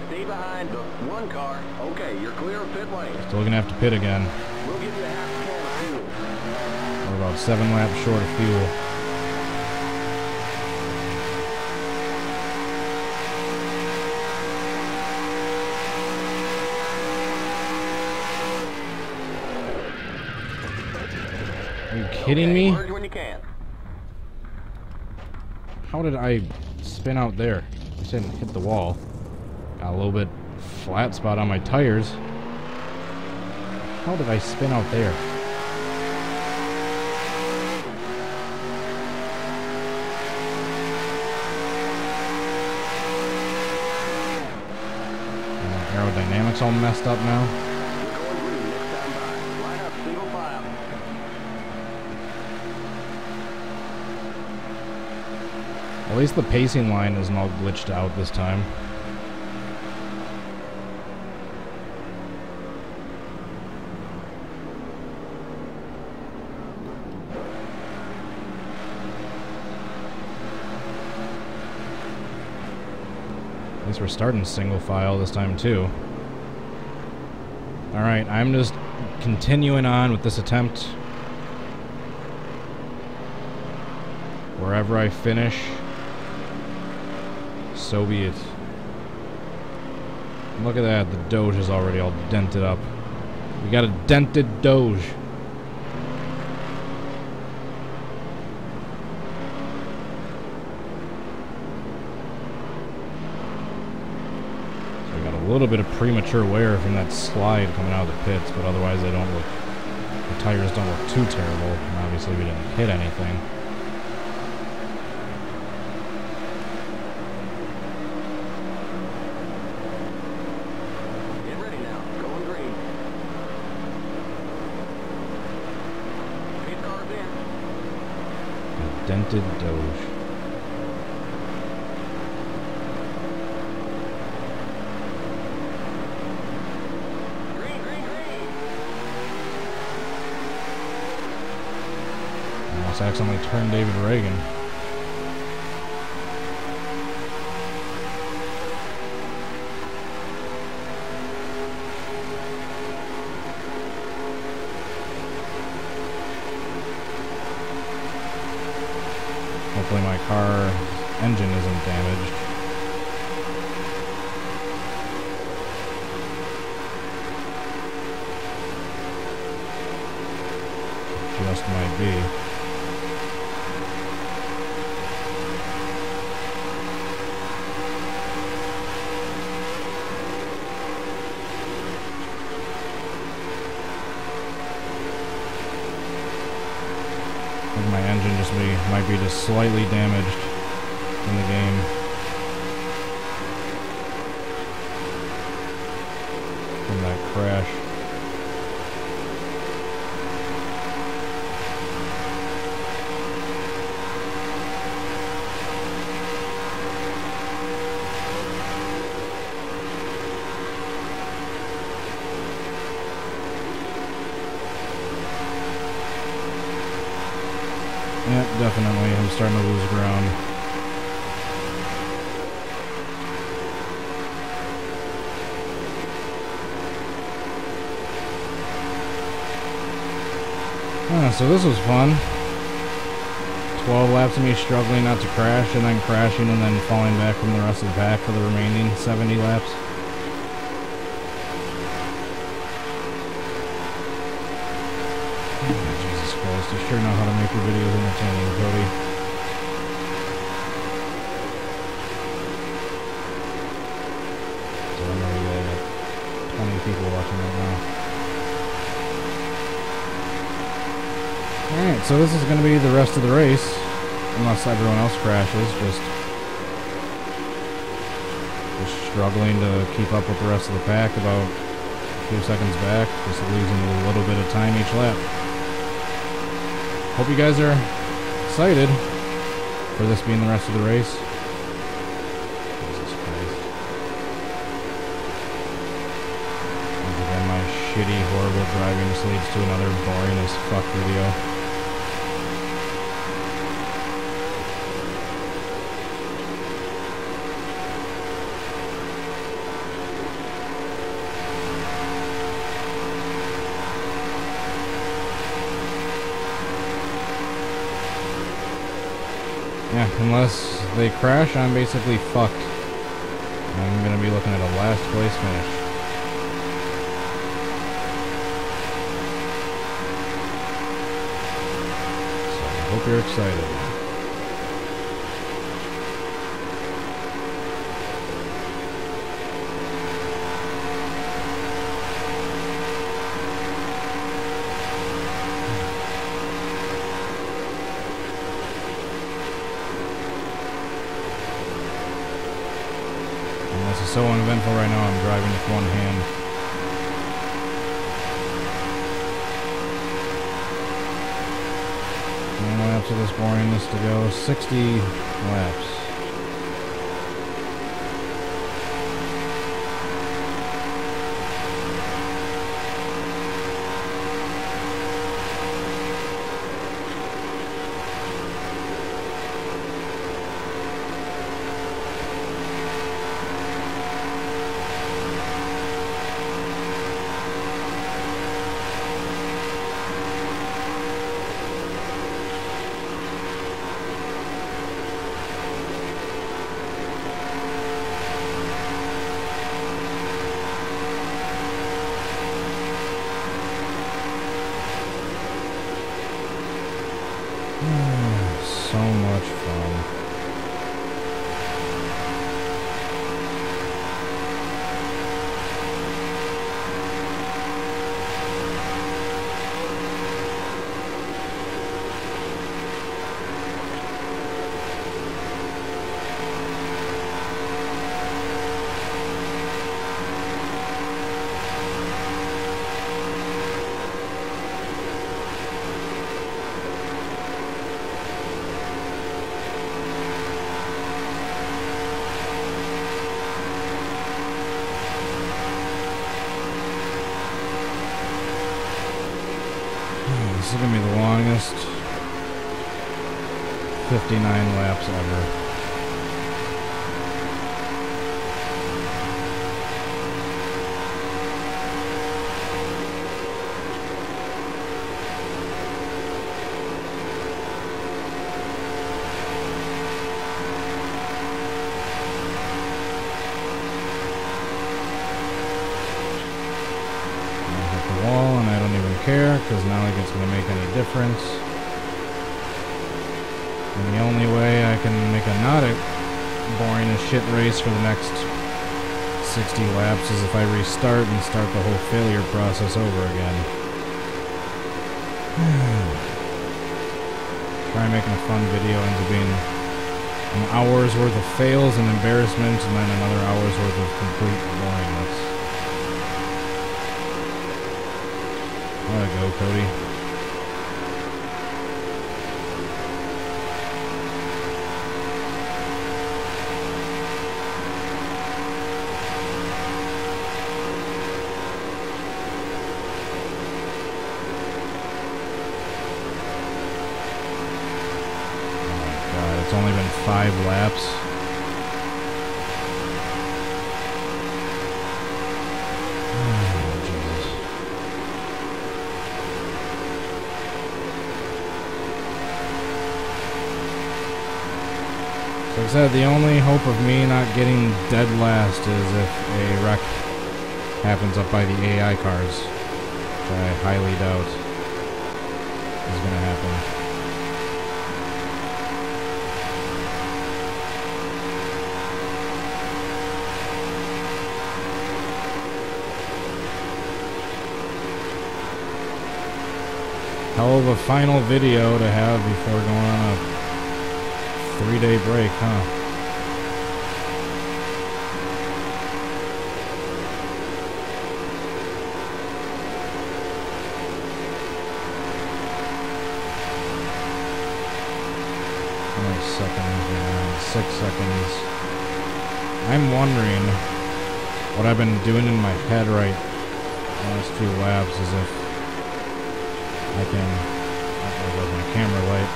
Stay behind the one car. Okay, you're clear of pit lane. Still gonna have to pit again. We'll give you a half a can of fuel. We're about 7 laps short of fuel. Are you kidding me? Merge when you can. How did I spin out there? At least I didn't hit the wall. Got a little bit flat spot on my tires. How did I spin out there? Aerodynamics all messed up now. Going green next time by. Line up, single file. At least the pacing line isn't all glitched out this time. At least we're starting single file this time too. Alright, I'm just continuing on with this attempt. Wherever I finish, so be it. Look at that, the Doge is already all dented up. We got a dented Doge. A little bit of premature wear from that slide coming out of the pits, but otherwise they don't look, the tires don't look too terrible, and obviously we didn't hit anything. Get ready now. Going green. Pace car's in. A dented Doge. Accidentally turned David Reagan. Hopefully my car engine isn't damaged. Just might be. My engine just might be just slightly damaged in the game. From that crash. Yep, definitely. I'm starting to lose ground. So this was fun. 12 laps of me struggling not to crash, and then crashing, and then falling back from the rest of the pack for the remaining 70 laps. Jesus Christ, you sure know how to make your videos entertaining, Cody. So I know you got 20 people watching right now. Alright, so this is going to be the rest of the race, unless everyone else crashes, just struggling to keep up with the rest of the pack, about a few seconds back, just losing a little bit of time each lap. Hope you guys are excited for this being the rest of the race. Jesus Christ. Once again, my shitty, horrible driving just leads to another boring as fuck video. Yeah, unless they crash, I'm basically fucked. I'm gonna be looking at a last place finish. So I hope you're excited. This is so uneventful right now. I'm driving with one hand. 9 laps of this boringness to go. 60 laps. So much fun. This is going to be the longest 59 laps ever. Wall, and I don't even care because not like it's going to make any difference. And the only way I can make a not a boring as shit race for the next 60 laps is if I restart and start the whole failure process over again. Try making a fun video ends up being an hour's worth of fails and embarrassment, and then another hour's worth of complete boringness. There you go, Cody. Oh my god, it's only been 5 laps. Like I said, the only hope of me not getting dead last is if a wreck happens up by the AI cars, which I highly doubt is going to happen. Hell of a final video to have before going on a 3-day break, huh? How many seconds? 6 seconds. I'm wondering what I've been doing in my head right the last few laps is if I can... Oh, there goes my camera light.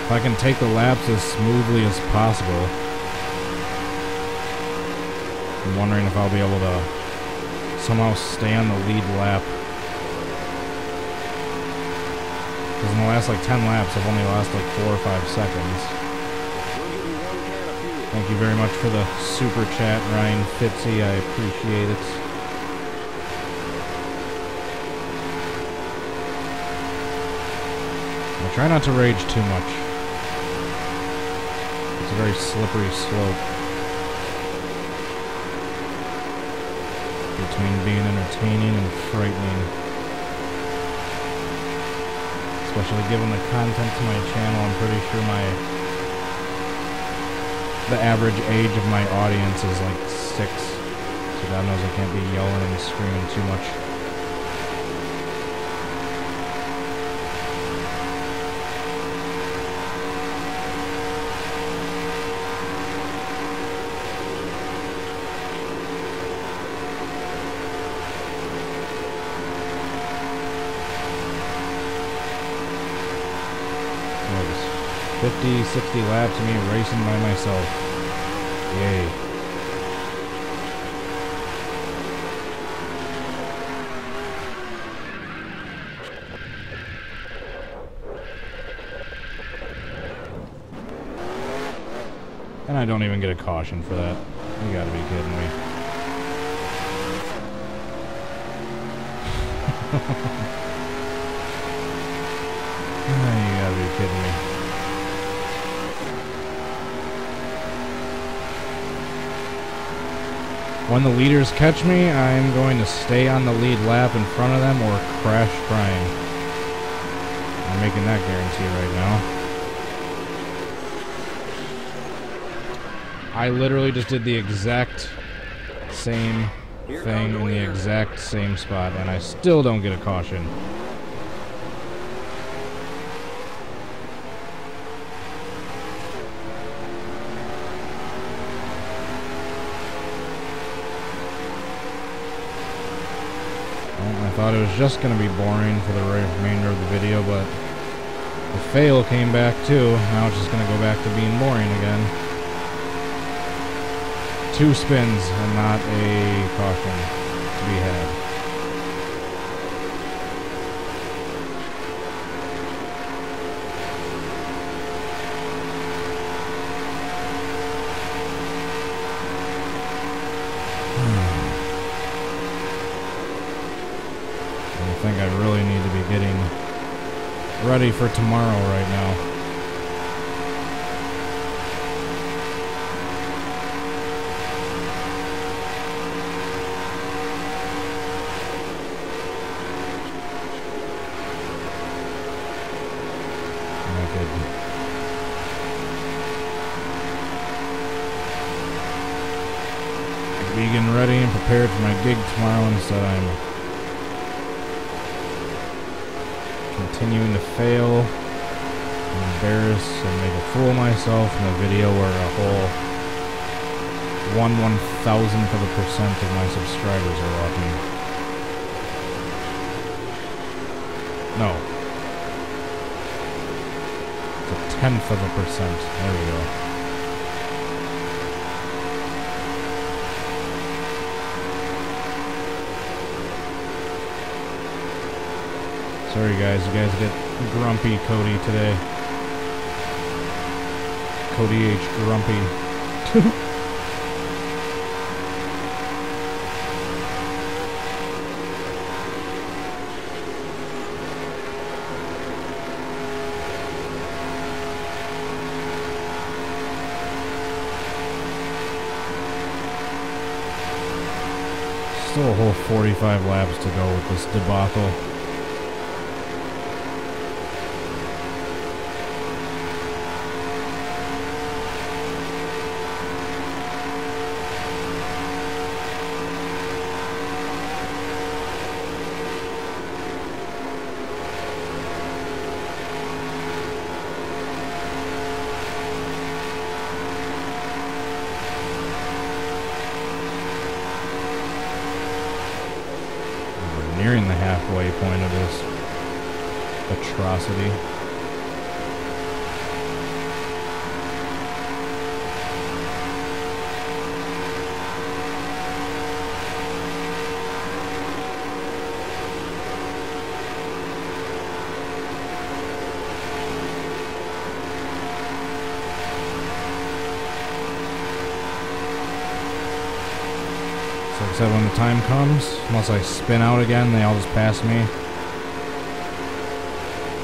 If I can take the laps as smoothly as possible. I'm wondering if I'll be able to somehow stay on the lead lap. Because in the last like 10 laps, I've only lost like 4 or 5 seconds. Thank you very much for the super chat, Ryan Fitzy. I appreciate it. I try not to rage too much. It's a very slippery slope between being entertaining and frightening. Especially given the content to my channel, I'm pretty sure my the average age of my audience is like 6. So God knows I can't be yelling and screaming too much. So it's 50, 60 laps of me racing by myself. Yay. And I don't even get a caution for that. You gotta be kidding me. You gotta be kidding me. When the leaders catch me, I'm going to stay on the lead lap in front of them or crash trying. I'm making that guarantee right now. I literally just did the exact same thing in the exact same spot, and I still don't get a caution. I thought it was just going to be boring for the remainder of the video, but the fail came back too. Now it's just going to go back to being boring again. 2 spins and not a caution to be had. I think I really need to be getting ready for tomorrow right now. Be getting ready and prepared for my gig tomorrow instead I'm continuing to fail, embarrass, and make a fool of myself in a video where a whole 1/1000th of a percent of my subscribers are watching. No. It's a 1/10 of a percent. There we go. Sorry guys, you guys get grumpy Cody today. Cody H. Grumpy. Still a whole 45 laps to go with this debacle. Nearing the halfway point of this atrocity. So like I said, when the time comes, unless I spin out again, they all just pass me.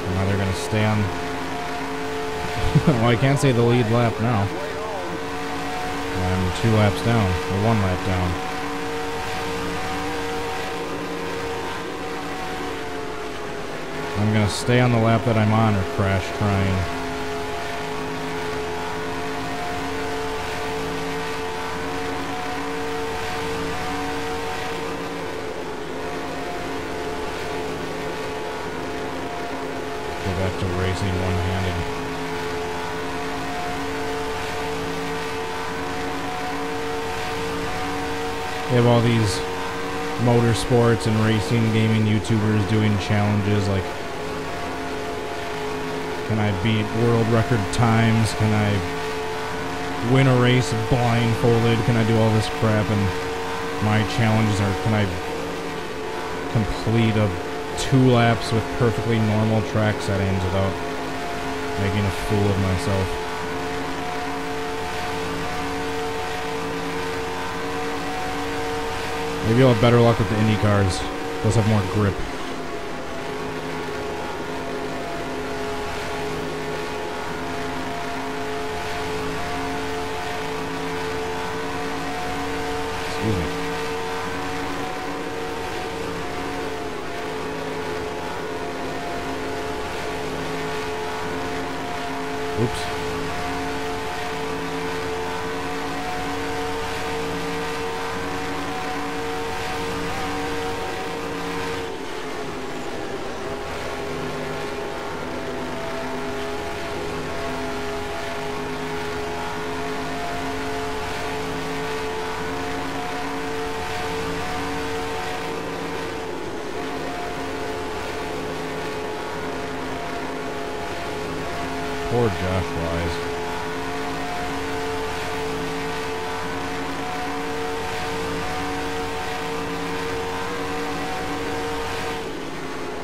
And now they're going to stay on... well, I can't say the lead lap now. I'm 2 laps down, or 1 lap down. I'm going to stay on the lap that I'm on or crash trying. racing one-handed. They have all these motorsports and racing gaming YouTubers doing challenges like, can I beat world record times? Can I win a race blindfolded? Can I do all this crap? And my challenges are, can I complete 2 laps with perfectly normal track settings without making a fool of myself? Maybe I'll have better luck with the Indy cars. Those have more grip. Excuse me. Oops. Poor Josh Wise.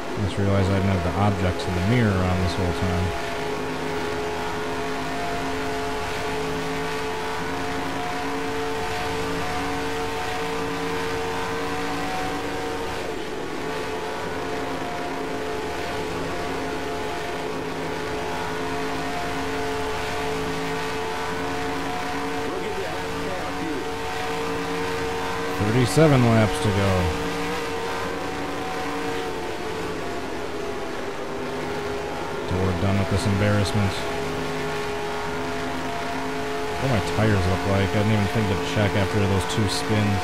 I just realized I didn't have the objects in the mirror on this whole time. We'll give you a half a can of fuel. 37 laps to go. Till we're done with this embarrassment. What do my tires look like? I didn't even think to check after those 2 spins.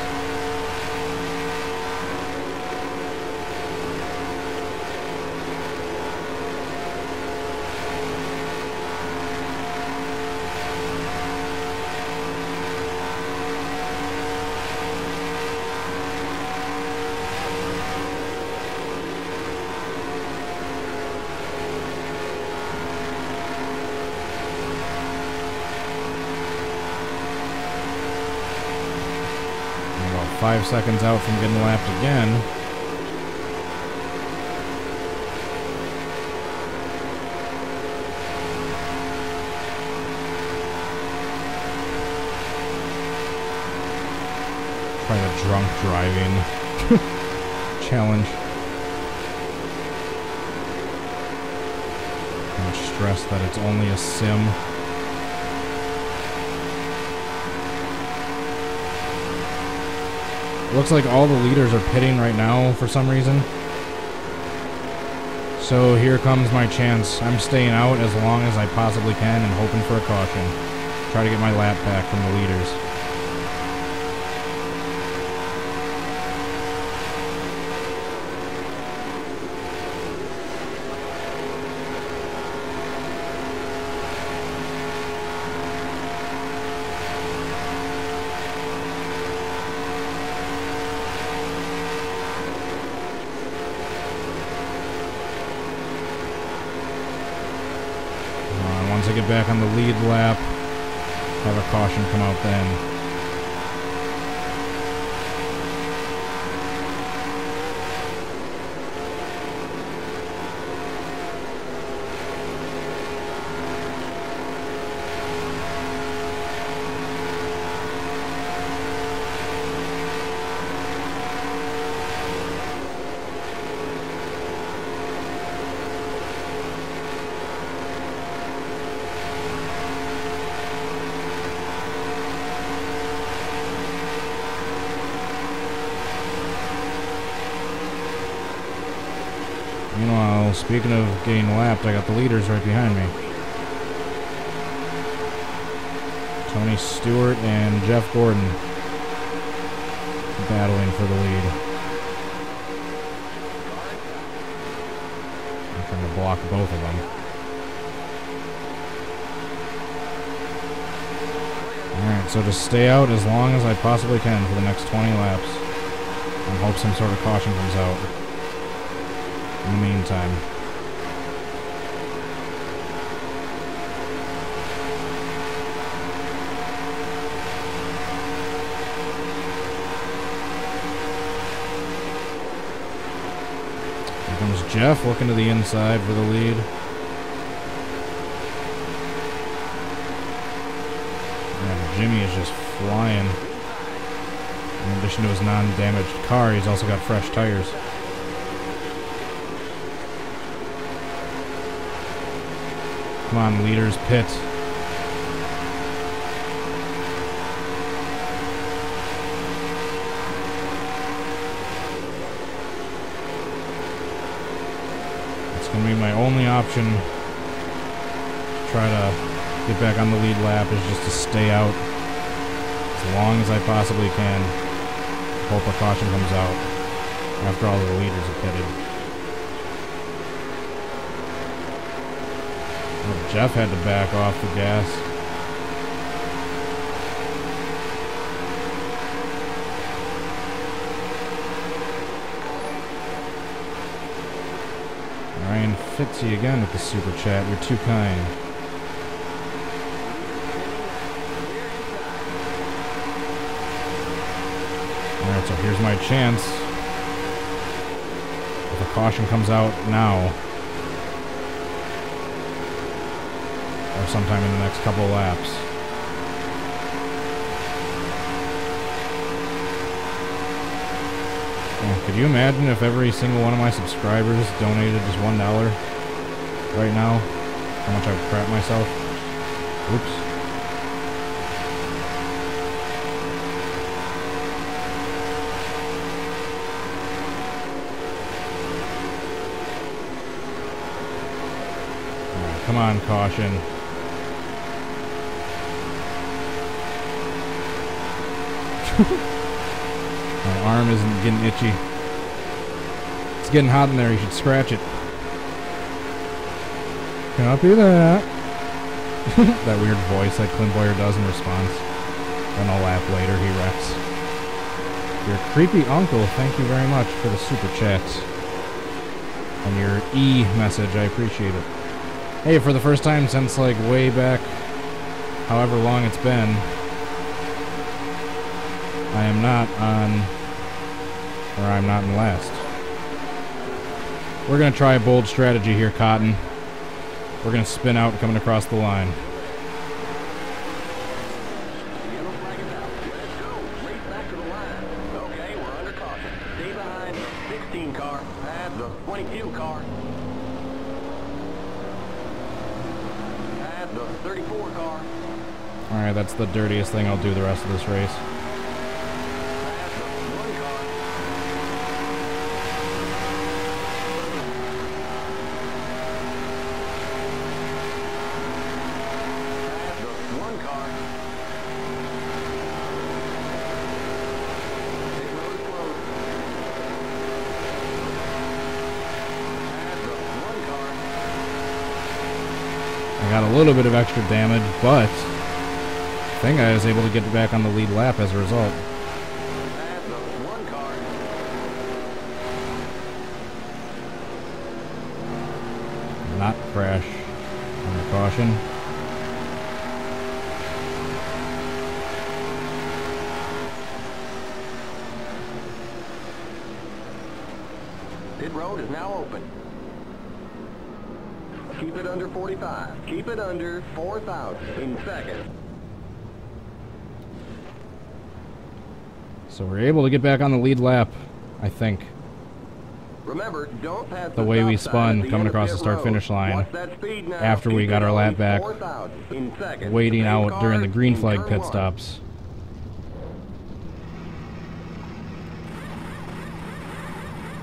I'm about 5 seconds out from getting lapped again. Try the drunk driving challenge. I'm stressed that it's only a sim. It looks like all the leaders are pitting right now for some reason. So here comes my chance. I'm staying out as long as I possibly can and hoping for a caution. Try to get my lap back from the leaders. Once I get back on the lead lap, have a caution come out then. Meanwhile, speaking of getting lapped, I got the leaders right behind me. Tony Stewart and Jeff Gordon battling for the lead. I'm trying to block both of them. Alright, so just stay out as long as I possibly can for the next 20 laps. And hope some sort of caution comes out in the meantime. Here comes Jeff looking to the inside for the lead. Jimmy is just flying. In addition to his non-damaged car, he's also got fresh tires. Come on, leaders, pit. It's going to be my only option to try to get back on the lead lap is just to stay out as long as I possibly can. Hope a caution comes out after all the leaders have pitted. Well, Jeff had to back off the gas. Ryan Fitzy again with the super chat. You're too kind. Alright, so here's my chance. If a caution comes out now, or sometime in the next couple of laps. Oh, could you imagine if every single one of my subscribers donated just $1 right now? How much I would crap myself? Oops. Come on, caution. My arm isn't getting itchy. It's getting hot in there, you should scratch it. Copy that. That weird voice that Clint Boyer does in response. Then a lap later, he wrecks. Your creepy uncle, thank you very much for the super chat. And your e-message, I appreciate it. Hey, for the first time since, like, way back, however long it's been, I am not on, or I'm not in last. We're going to try a bold strategy here, Cotton. We're going to spin out coming across the line. Yellow flag is out. Let's go. Race back to the line. Okay, we're under caution. Stay behind the 16 car. Past the 22 car. Past the 34 car. Alright, that's the dirtiest thing I'll do the rest of this race. Past the 1 car. Past the 1 car. Pit road is closed. Past the 1 car. I got a little bit of extra damage, but I think I was able to get back on the lead lap as a result. Past the 1 car. Not crash. Under caution. Pit road is now open. Keep it under 45. Keep it under 4,000 in seconds. So we're able to get back on the lead lap, I think. Remember, don't pass The way we stop sign spun at the coming end of across pit the start-finish road. line Watch that speed now. after we Keep got it our lap under back, 4,000 in seconds. waiting The out pace during the cars green in flag turn pit 1. stops.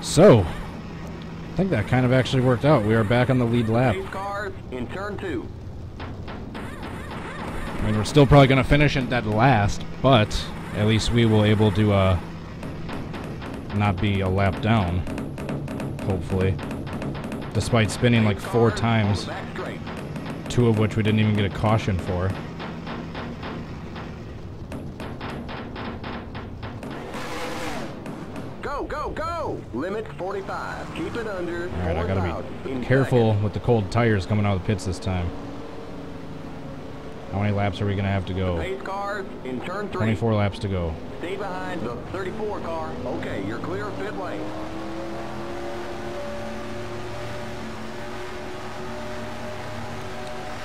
So, I think that kind of actually worked out. We are back on the lead lap. Pace cars in turn 2. I mean, we're still probably going to finish in that last, but at least we will able to not be a lap down, hopefully. Despite spinning like 4 times, 2 of which we didn't even get a caution for. Go, go, go! Limit 45. Keep it under. Alright, I gotta 4,000 be careful seconds. with the cold tires coming out of the pits this time. How many laps are we gonna have to go? Pace cars in turn 3. 24 laps to go. Stay behind the 34 car. Okay, you're clear of pit lane.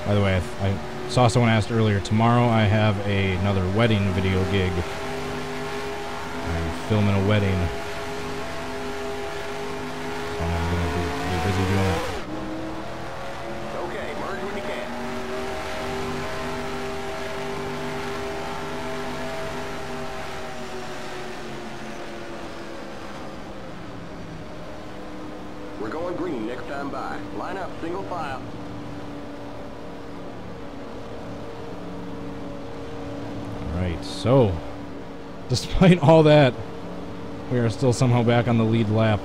By the way, I saw someone asked earlier, tomorrow I have another wedding video gig. I'm filming a wedding. So I'm going to be busy doing that. Okay, merge when you can. We're going green next time by. Line up, single file. Alright, so, despite all that, we are still somehow back on the lead lap.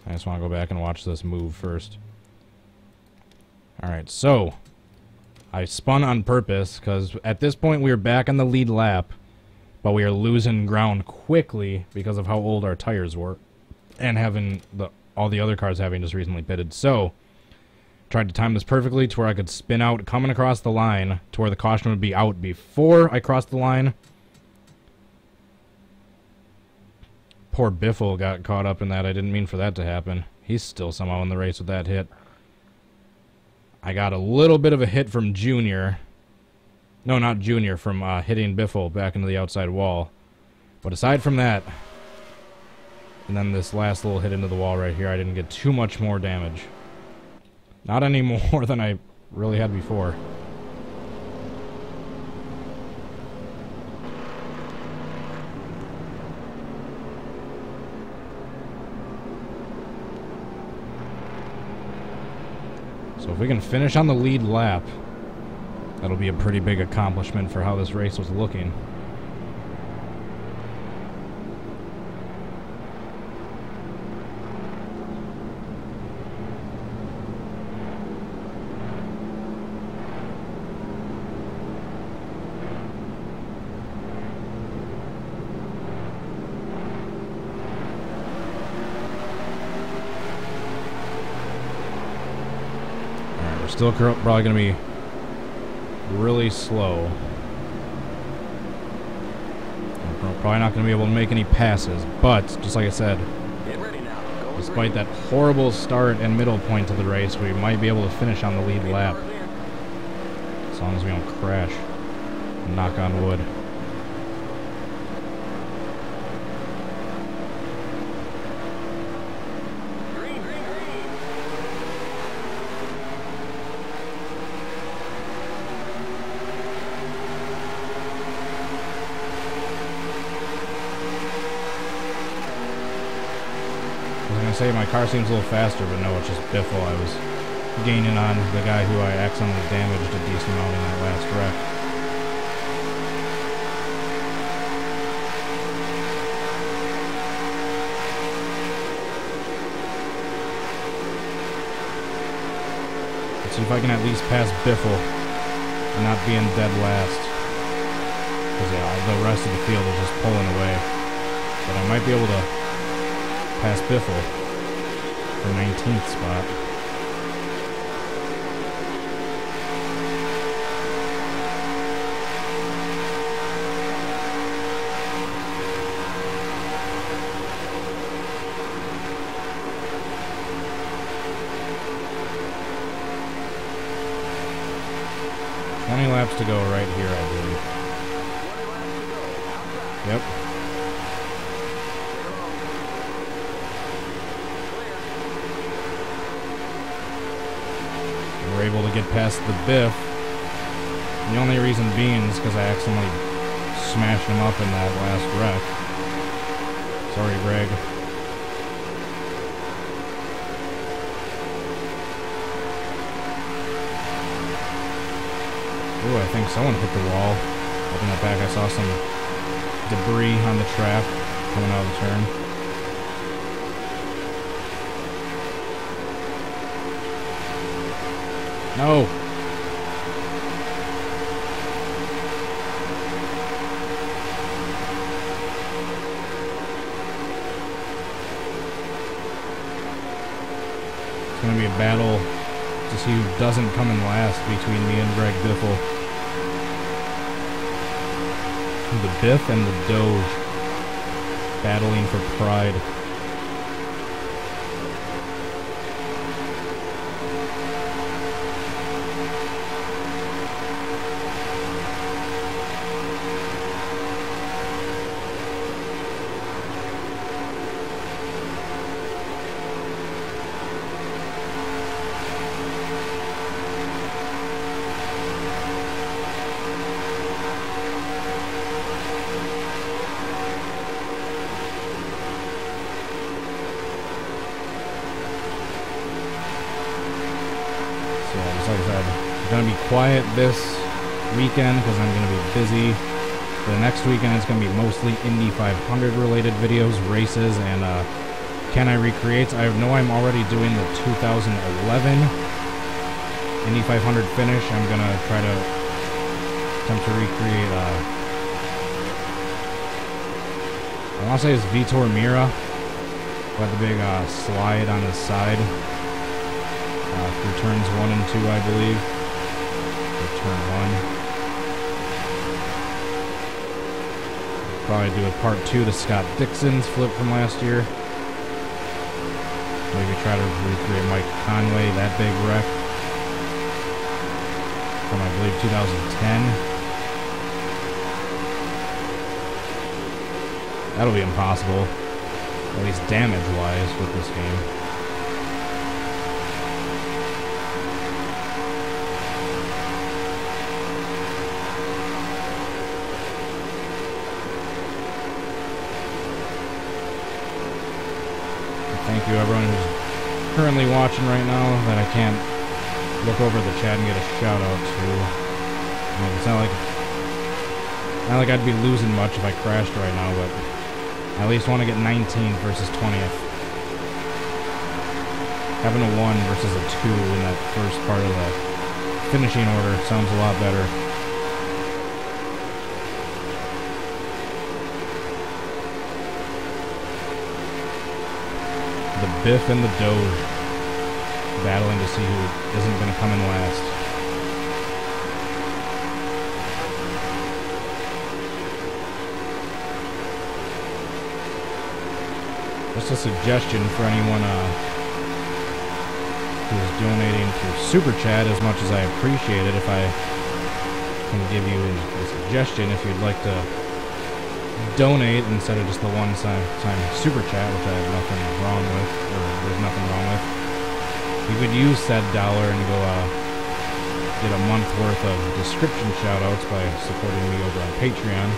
I just want to go back and watch this move first. Alright, so, I spun on purpose, because at this point we are back on the lead lap, but we are losing ground quickly because of how old our tires were, and having all the other cars having just recently pitted. So, tried to time this perfectly to where I could spin out coming across the line to where the caution would be out before I crossed the line. Poor Biffle got caught up in that. I didn't mean for that to happen. He's still somehow in the race with that hit. I got a little bit of a hit from Junior. No, not Junior, from hitting Biffle back into the outside wall. But aside from that, and then this last little hit into the wall right here, I didn't get too much more damage. Not any more than I really had before. So if we can finish on the lead lap, that'll be a pretty big accomplishment for how this race was looking. Still probably going to be really slow. We're probably not going to be able to make any passes, but just like I said, Get ready now. Going despite green. that horrible start and middle point to the race, we might be able to finish on the lead lap. Cars in. As long as we don't crash. Knock on wood. Green, green, green. I was going to say my car seems a little faster, but no, it's just Biffle. I was gaining on the guy who I accidentally damaged a decent amount in that last wreck. Let's see if I can at least pass Biffle and not be in dead last. Because yeah, the rest of the field is just pulling away. But I might be able to pass Biffle for 19th spot. Laps to go right here, I believe. 20 laps to go. Outside. Yep. Clear. We're able to get past the Biff. The only reason being is because I accidentally smashed him up in that last wreck. Sorry, Greg. Ooh, I think someone hit the wall. Open that back, I saw some debris on the track coming out of the turn. No! battle to see who doesn't come in last between me and Greg Biffle. The Biff and the Doge battling for pride. Like I said, I'm going to be quiet this weekend because I'm going to be busy. The next weekend it's going to be mostly Indy 500 related videos, races, and Can I Recreates. I know I'm already doing the 2011 Indy 500 finish. I'm going to try to attempt to recreate, I want to say it's Vitor Mira, with the big slide on his side. Through turns 1 and 2, I believe. Or turn 1. Probably do a part 2 to Scott Dixon's flip from last year. Maybe try to recreate Mike Conway, that big wreck from, I believe, 2010. That'll be impossible, at least damage-wise, with this game. Thank you everyone who's currently watching right now that I can't look over the chat and get a shout out to. I mean, it's not like I'd be losing much if I crashed right now, but I at least want to get 19th versus 20th. Having a 1 versus a 2 in that first part of the finishing order sounds a lot better. The Biff and the Doge battling to see who isn't going to come in last. Just a suggestion for anyone who's donating through Super Chat, as much as I appreciate it, if I can give you a suggestion, if you'd like to donate instead of just the one-time Super Chat, which I have nothing wrong with, or there's nothing wrong with. You could use said dollar and go get a month worth of description shoutouts by supporting me over on Patreon.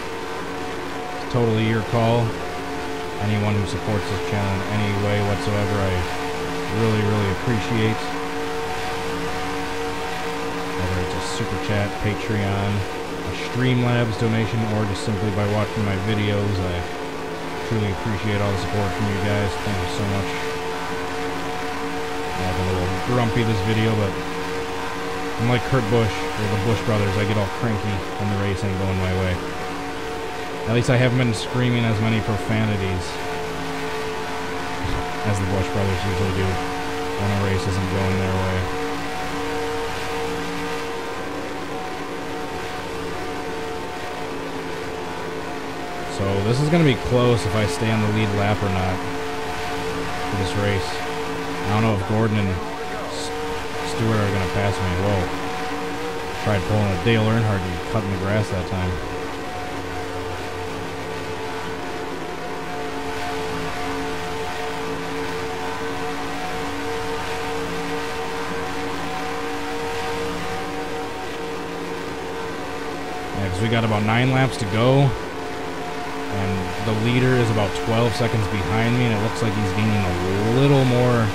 It's totally your call. Anyone who supports this channel in any way whatsoever, I really, really appreciate. Whether it's a Super Chat, Patreon, Streamlabs donation, or just simply by watching my videos. I truly appreciate all the support from you guys. Thank you so much. I've been a little grumpy this video, but I'm like Kurt Busch, or the Busch brothers. I get all cranky when the race ain't going my way. At least I haven't been screaming as many profanities as the Busch brothers usually do when a race isn't going their way. So this is going to be close if I stay on the lead lap or not for this race. I don't know if Gordon and Stewart are going to pass me. Whoa. Tried pulling a Dale Earnhardt and cutting the grass that time. Yeah, because we got about 9 laps to go. And the leader is about 12 seconds behind me, and it looks like he's gaining a little more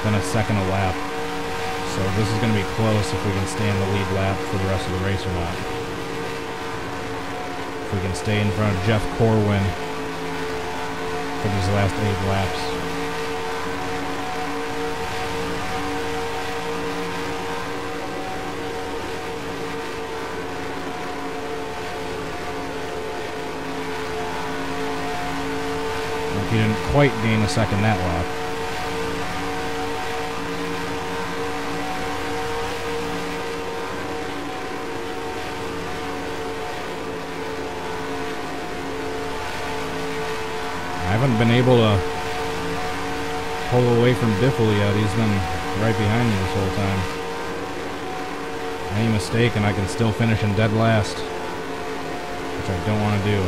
than a second a lap. So this is going to be close if we can stay in the lead lap for the rest of the race or not. If we can stay in front of Jeff Corwin for these last 8 laps. He didn't quite gain a second that lap. Haven't been able to pull away from Biffle yet. He's been right behind me this whole time. Any mistake and I can still finish in dead last, which I don't want to do.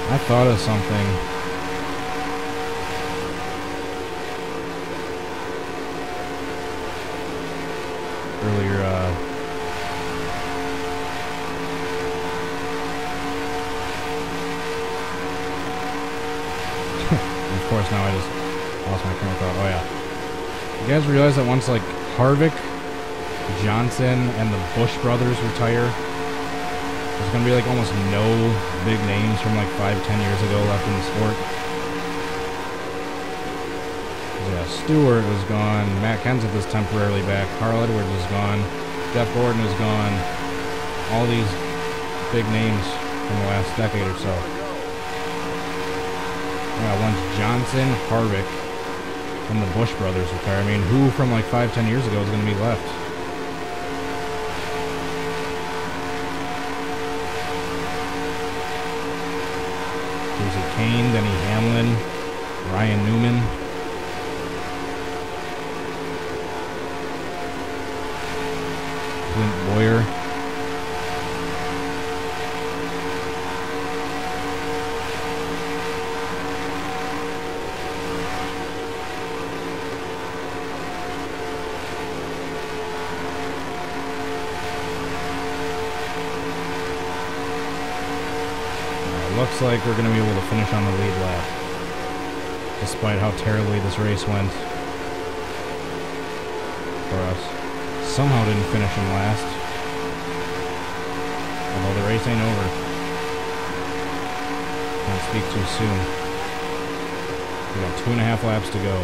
I thought of something. Earlier, of course now I just lost my train of thought. Oh yeah. You guys realize that once like Harvick, Johnson, and the Busch brothers retire, there's going to be like almost no big names from like 5-10 years ago left in the sport. Yeah, Stewart was gone. Matt Kenseth is temporarily back. Carl Edwards is gone. Jeff Gordon is gone. All these big names from the last decade or so. Yeah, once Johnson, Harvick, and the Busch brothers retire, I mean, who from like 5-10 years ago is going to be left? Kane, Denny Hamlin, Ryan Newman. Clint Boyer. Looks like we're going to be able to finish on the lead lap, despite how terribly this race went for us. Somehow didn't finish in last, although the race ain't over. Can't speak too soon. We got 2.5 laps to go.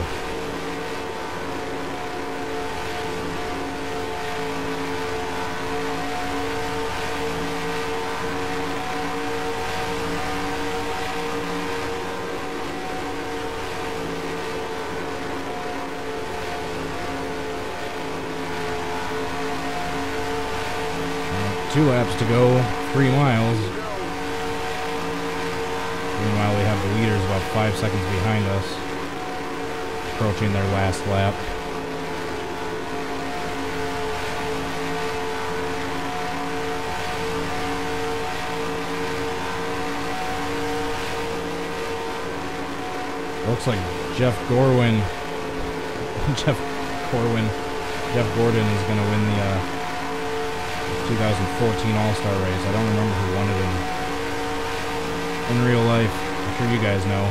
Two laps to go, 3 miles. Meanwhile, we have the leaders about 5 seconds behind us, approaching their last lap. Looks like Jeff Gordon is going to win the 2014 All-Star race. I don't remember who won it in real life. I'm sure you guys know.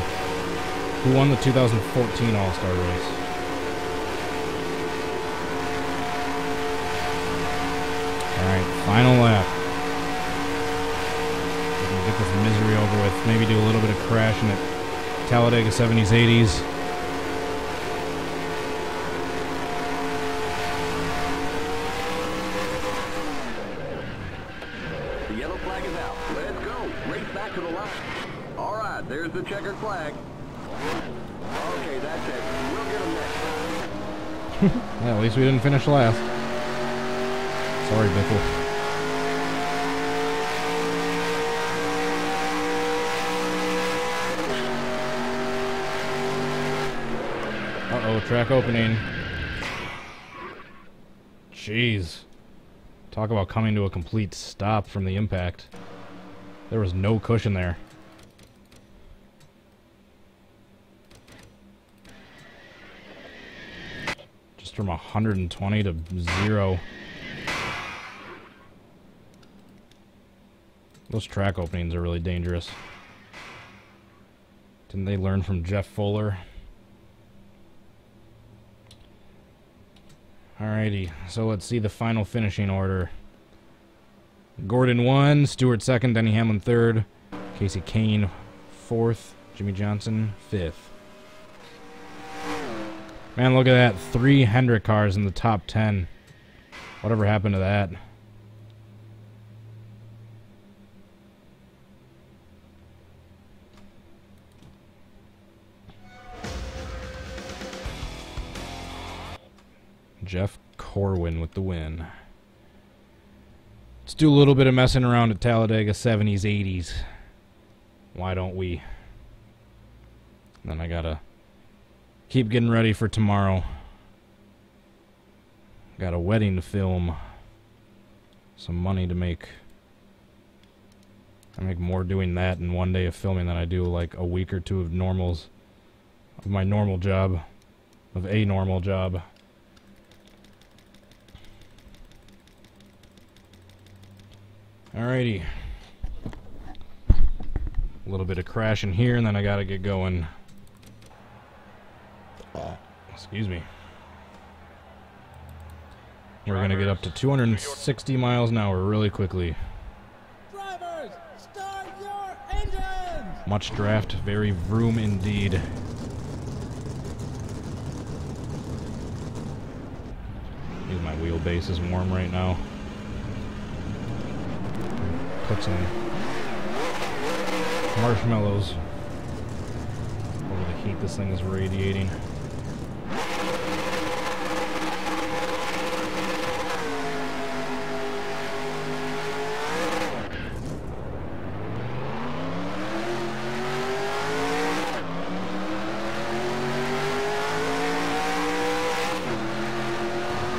Who won the 2014 All-Star race? Alright, final lap. We can get this misery over with. Maybe do a little bit of crashing at Talladega 70s, 80s. There's the checkered flag. Okay, that's it. We'll get them next time. Yeah, at least we didn't finish last. Sorry, Biffle. Uh-oh, track opening. Jeez. Talk about coming to a complete stop from the impact. There was no cushion there. From 120 to 0. Those track openings are really dangerous. Didn't they learn from Jeff Fuller? Alrighty, so let's see the final finishing order. Gordon 1, Stewart 2nd, Denny Hamlin 3rd, Casey Kane 4th, Jimmy Johnson 5th. Man, look at that. 3 Hendrick cars in the top 10. Whatever happened to that? Jeff Corwin with the win. Let's do a little bit of messing around at Talladega 70s, 80s. Why don't we? Then I gotta keep getting ready for tomorrow. Got a wedding to film. Some money to make. I make more doing that in one day of filming than I do like a week or two of normals. Of my normal job. Of a normal job. Alrighty. A little bit of crashing here and then I gotta get going. Excuse me. We're gonna get up to 260 miles an hour really quickly. Drivers, start your engines! Much draft, very vroom indeed. My wheelbase is warm right now. Put some marshmallows over the heat this thing is radiating.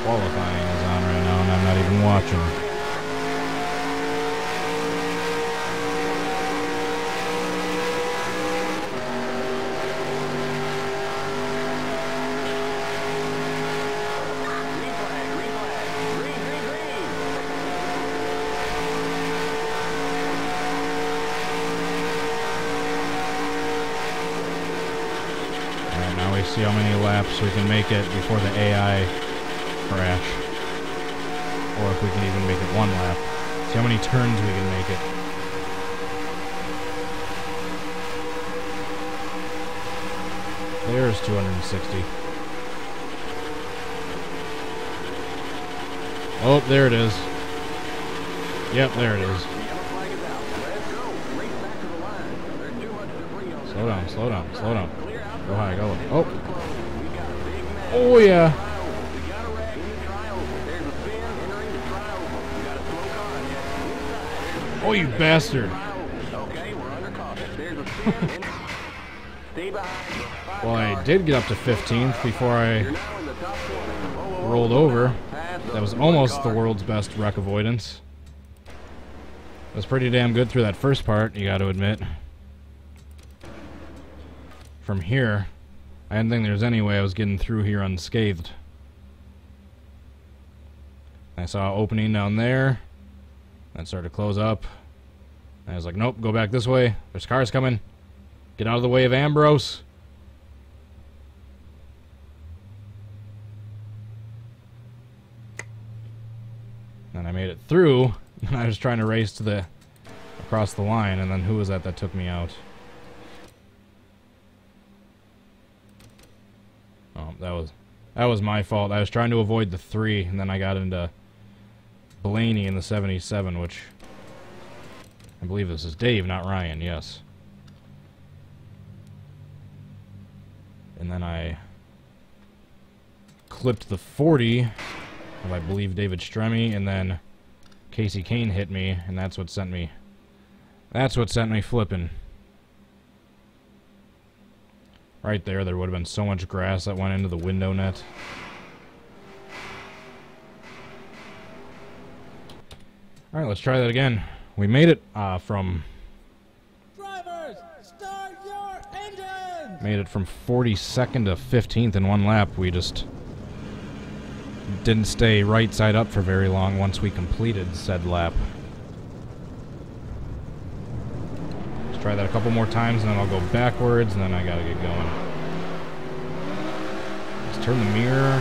Qualifying is on right now and I'm not even watching. Alright, now we see how many laps we can make it before the AI crash. Or if we can even make it one lap. See how many turns we can make it. There's 260. Oh, there it is. Yep, there it is. Slow down, slow down, slow down. Go high, go low. Oh! Oh, yeah! Oh, you bastard! Well, I did get up to 15th before I rolled over. That was almost the world's best wreck avoidance. It was pretty damn good through that first part, you gotta admit. From here, I didn't think there was any way I was getting through here unscathed. I saw an opening down there. That started to close up. And I was like, nope, go back this way. There's cars coming. Get out of the way of Ambrose. And I made it through. And I was trying to race to the across the line. And then who was that took me out? Oh, that was my fault. I was trying to avoid the 3, and then I got into Blaney in the 77, which I believe this is Dave, not Ryan, yes. And then I clipped the 40 of, I believe, David Stremme, and then Casey Kane hit me, and that's what sent me flipping. Right there would have been so much grass that went into the window net. Alright, let's try that again. We made it from... Drivers, start your engines! Made it from 42nd to 15th in one lap. We just didn't stay right side up for very long once we completed said lap. Let's try that a couple more times and then I'll go backwards and then I gotta get going. Let's turn the mirror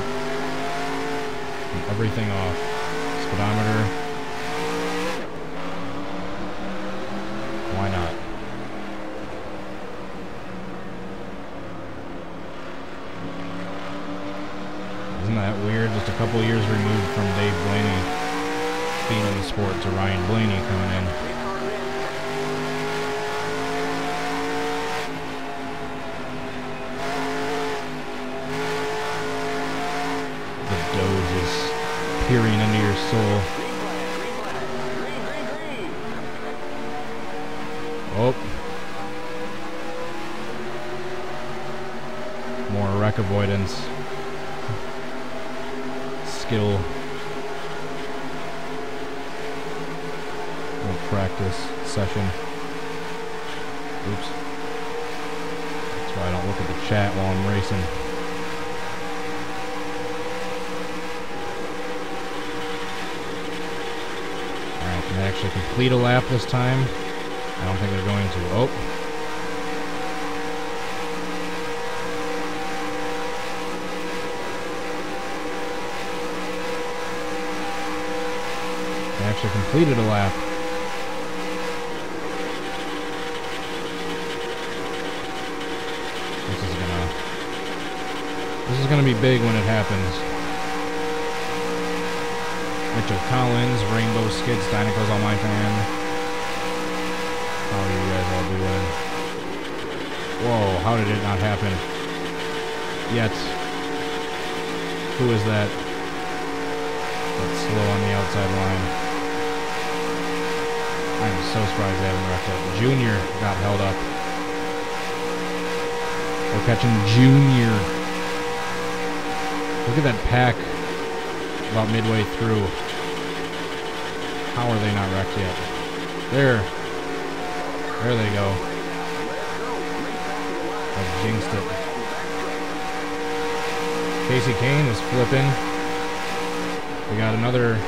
and everything off. Speedometer. Why not? Isn't that weird? Just a couple years removed from Dave Blaney feeding the sport to Ryan Blaney coming in. The Doge peering into your soul. Oh. More wreck avoidance. Skill. Little practice session. Oops. That's why I don't look at the chat while I'm racing. Alright, can they actually complete a lap this time? I don't think they're going to. Oh. They actually completed a lap. This is gonna be big when it happens. Mitchell Collins, Rainbow Skids, Dynacles, All My Fan. How are you guys all doing? Whoa, how did it not happen yet? Who is that? That's slow on the outside line. I'm so surprised they haven't wrecked it. Junior got held up. We're catching Junior. Look at that pack about midway through. How are they not wrecked yet? There. There they go. I jinxed it. Casey Kane is flipping. We got another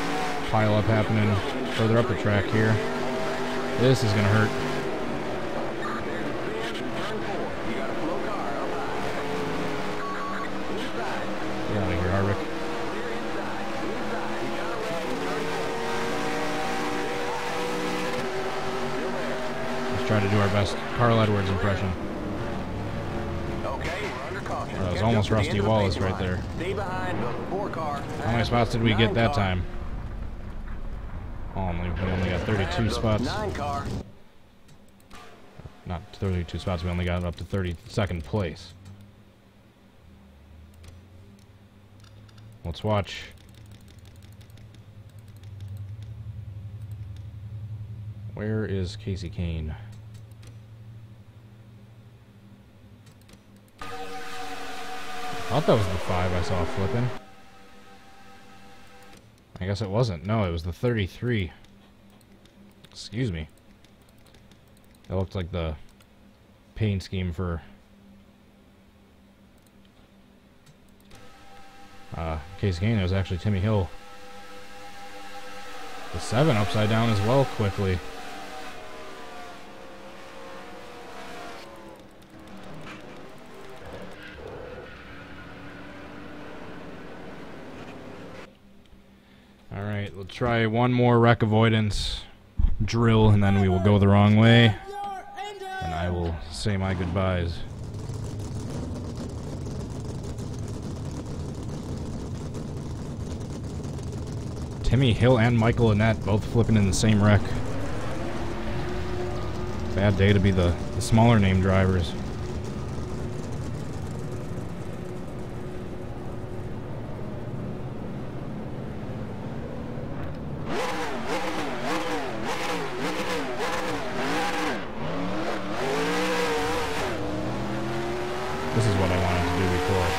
pile up happening further up the track here. This is going to hurt. Get out of here, Harvick. Let's try to do our best Carl Edwards impression. That was almost Rusty Wallace right there. How many spots did we get that time? Oh, we only got 32 spots. Not 32 spots, we only got up to 32nd place. Let's watch. Where is Casey Kane? I thought that was the 5 I saw flipping. I guess it wasn't. No, it was the 33. Excuse me. That looked like the paint scheme for Casey Kane. It was actually Timmy Hill. The 7 upside down as well quickly. Alright, we'll try one more wreck avoidance drill and then we will go the wrong way. And I will say my goodbyes. Timmy Hill and Michael Annette both flipping in the same wreck. Bad day to be the smaller name drivers. This is what I wanted to do before.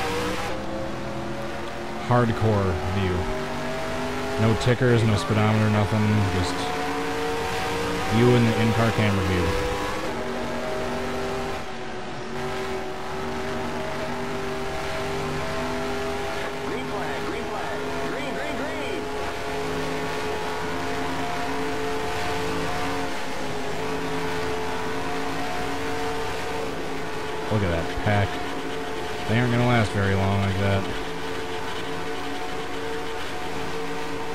Hardcore view. No tickers, no speedometer, nothing. Just you and the in-car camera view. Green flag, green flag. Green, green, green. Look at that pack. They aren't going to last very long like that.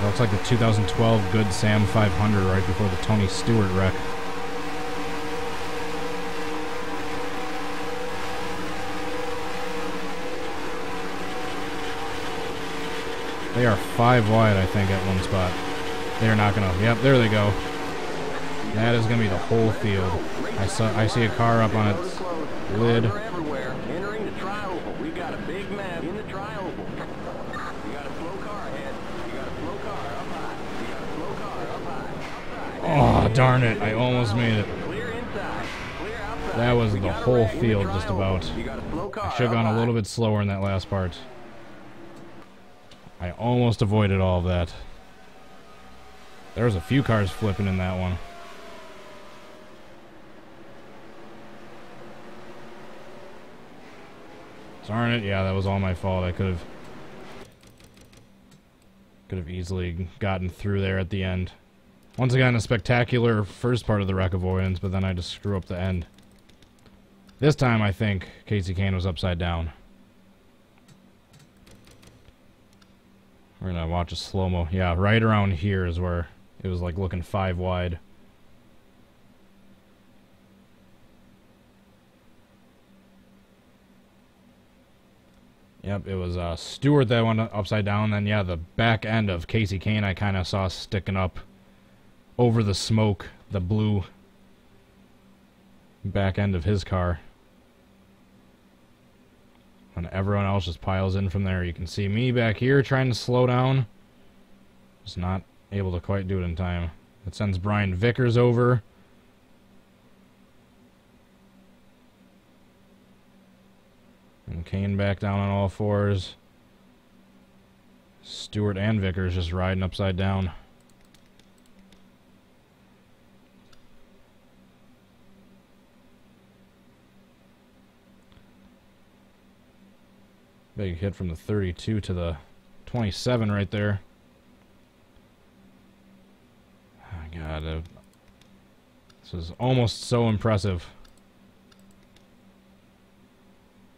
Looks like the 2012 Good Sam 500 right before the Tony Stewart wreck. They are 5 wide, I think, at one spot. They are not going to... Yep, there they go. That is going to be the whole field. I see a car up on its lid. Entering the tri-oval. We got a big map in the tri-oval. You got a slow car ahead. You got a slow car. Oh, darn it. I almost made it. Clear inside. Clear outside. That was We the got a whole wreck. You field can just try about. over. You got a slow car. I should have gone a little bit slower in that last part. I almost avoided all of that. There was a few cars flipping in that one. Darn it, yeah, that was all my fault. I could have easily gotten through there at the end. Once again, a spectacular first part of the wreck avoidance, but then I just screw up the end. This time, I think Casey Kane was upside down. We're gonna watch a slow-mo. Yeah, right around here is where it was like looking 5 wide. Yep, it was Stewart that went upside down. Then, yeah, the back end of Casey Kane I kind of saw sticking up over the smoke, the blue back end of his car. And everyone else just piles in from there. You can see me back here trying to slow down. Just not able to quite do it in time. It sends Brian Vickers over. And Kane back down on all fours. Stewart and Vickers just riding upside down. Big hit from the 32 to the 27 right there. Oh, God. This is almost so impressive.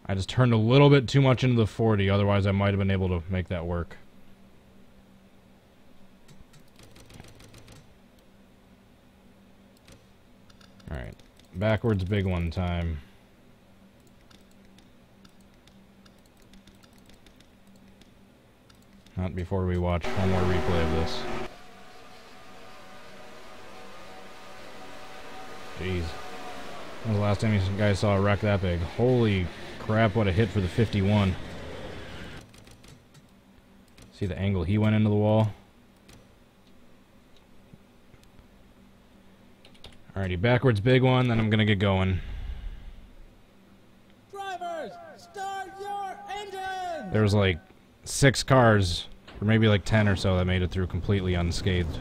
I just turned a little bit too much into the 40, otherwise I might have been able to make that work. Alright, backwards big one time. Not before we watch one more replay of this. Jeez. When was the last time you guys saw a wreck that big? Holy crap, what a hit for the 51. See the angle he went into the wall? Alrighty, backwards big one, then I'm gonna get going. Drivers, start your engines! There was like 6 cars, or maybe like 10 or so, that made it through completely unscathed.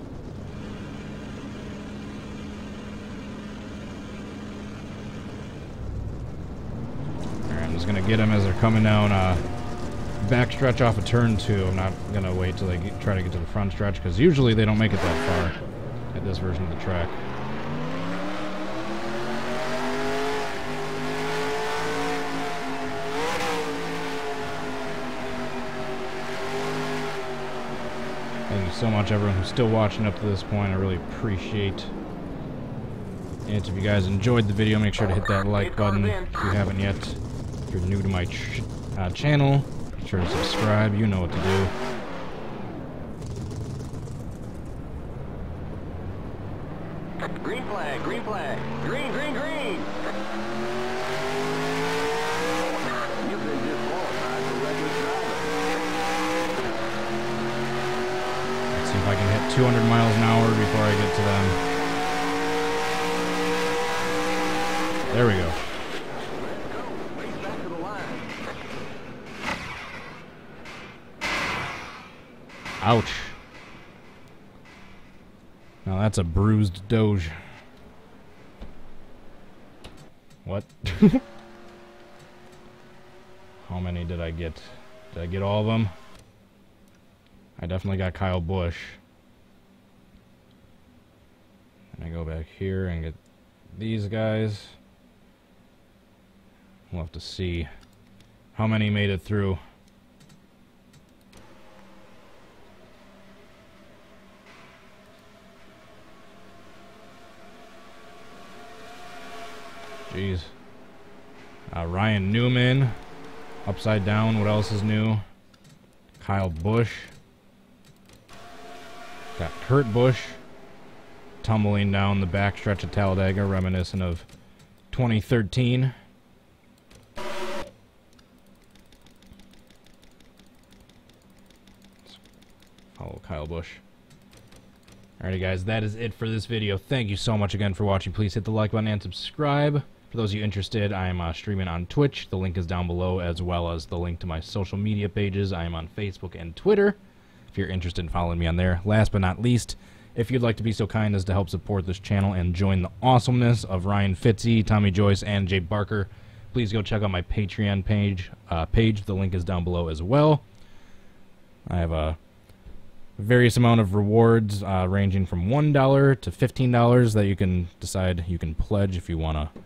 Alright, I'm just gonna get them as they're coming down backstretch off of turn 2. I'm not gonna wait till they try to get to the front stretch, because usually they don't make it that far at this version of the track. Thank you so much, everyone who's still watching up to this point. I really appreciate it. If you guys enjoyed the video, make sure to hit that like button if you haven't yet. If you're new to my channel, be sure to subscribe. You know what to do. Green flag, green flag. Green, green, green. You've been disqualified for reckless driving. Let's see if I can hit 200 miles an hour before I get to them. There we go. Let's go. Race back to the line. Ouch. Now that's a bruised Doge. What? How many did I get? Did I get all of them? I definitely got Kyle Busch. And I go back here and get these guys. We'll have to see how many made it through. Jeez. Ryan Newman. Upside down. What else is new? Kyle Busch. Got Kurt Busch. Tumbling down the backstretch of Talladega, reminiscent of 2013. Let's follow Kyle Busch. Alrighty guys, that is it for this video. Thank you so much again for watching. Please hit the like button and subscribe. For those of you interested, I am streaming on Twitch. The link is down below, as well as the link to my social media pages. I am on Facebook and Twitter, if you're interested in following me on there. Last but not least, if you'd like to be so kind as to help support this channel and join the awesomeness of Ryan Fitzy, Tommy Joyce, and Jay Barker, please go check out my Patreon page. The link is down below as well. I have a various amount of rewards ranging from $1 to $15 that you can decide you can pledge if you want to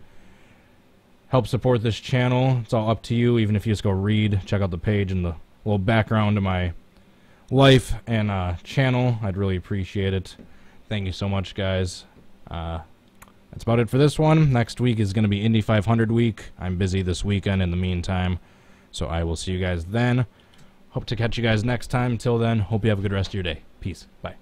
help support this channel. It's all up to you. Even if you just go read, check out the page and the little background of my life and channel, I'd really appreciate it. Thank you so much, guys. That's about it for this one. Next week is going to be Indy 500 week. I'm busy this weekend in the meantime, so I will see you guys then. Hope to catch you guys next time. Till then, hope you have a good rest of your day. Peace. Bye.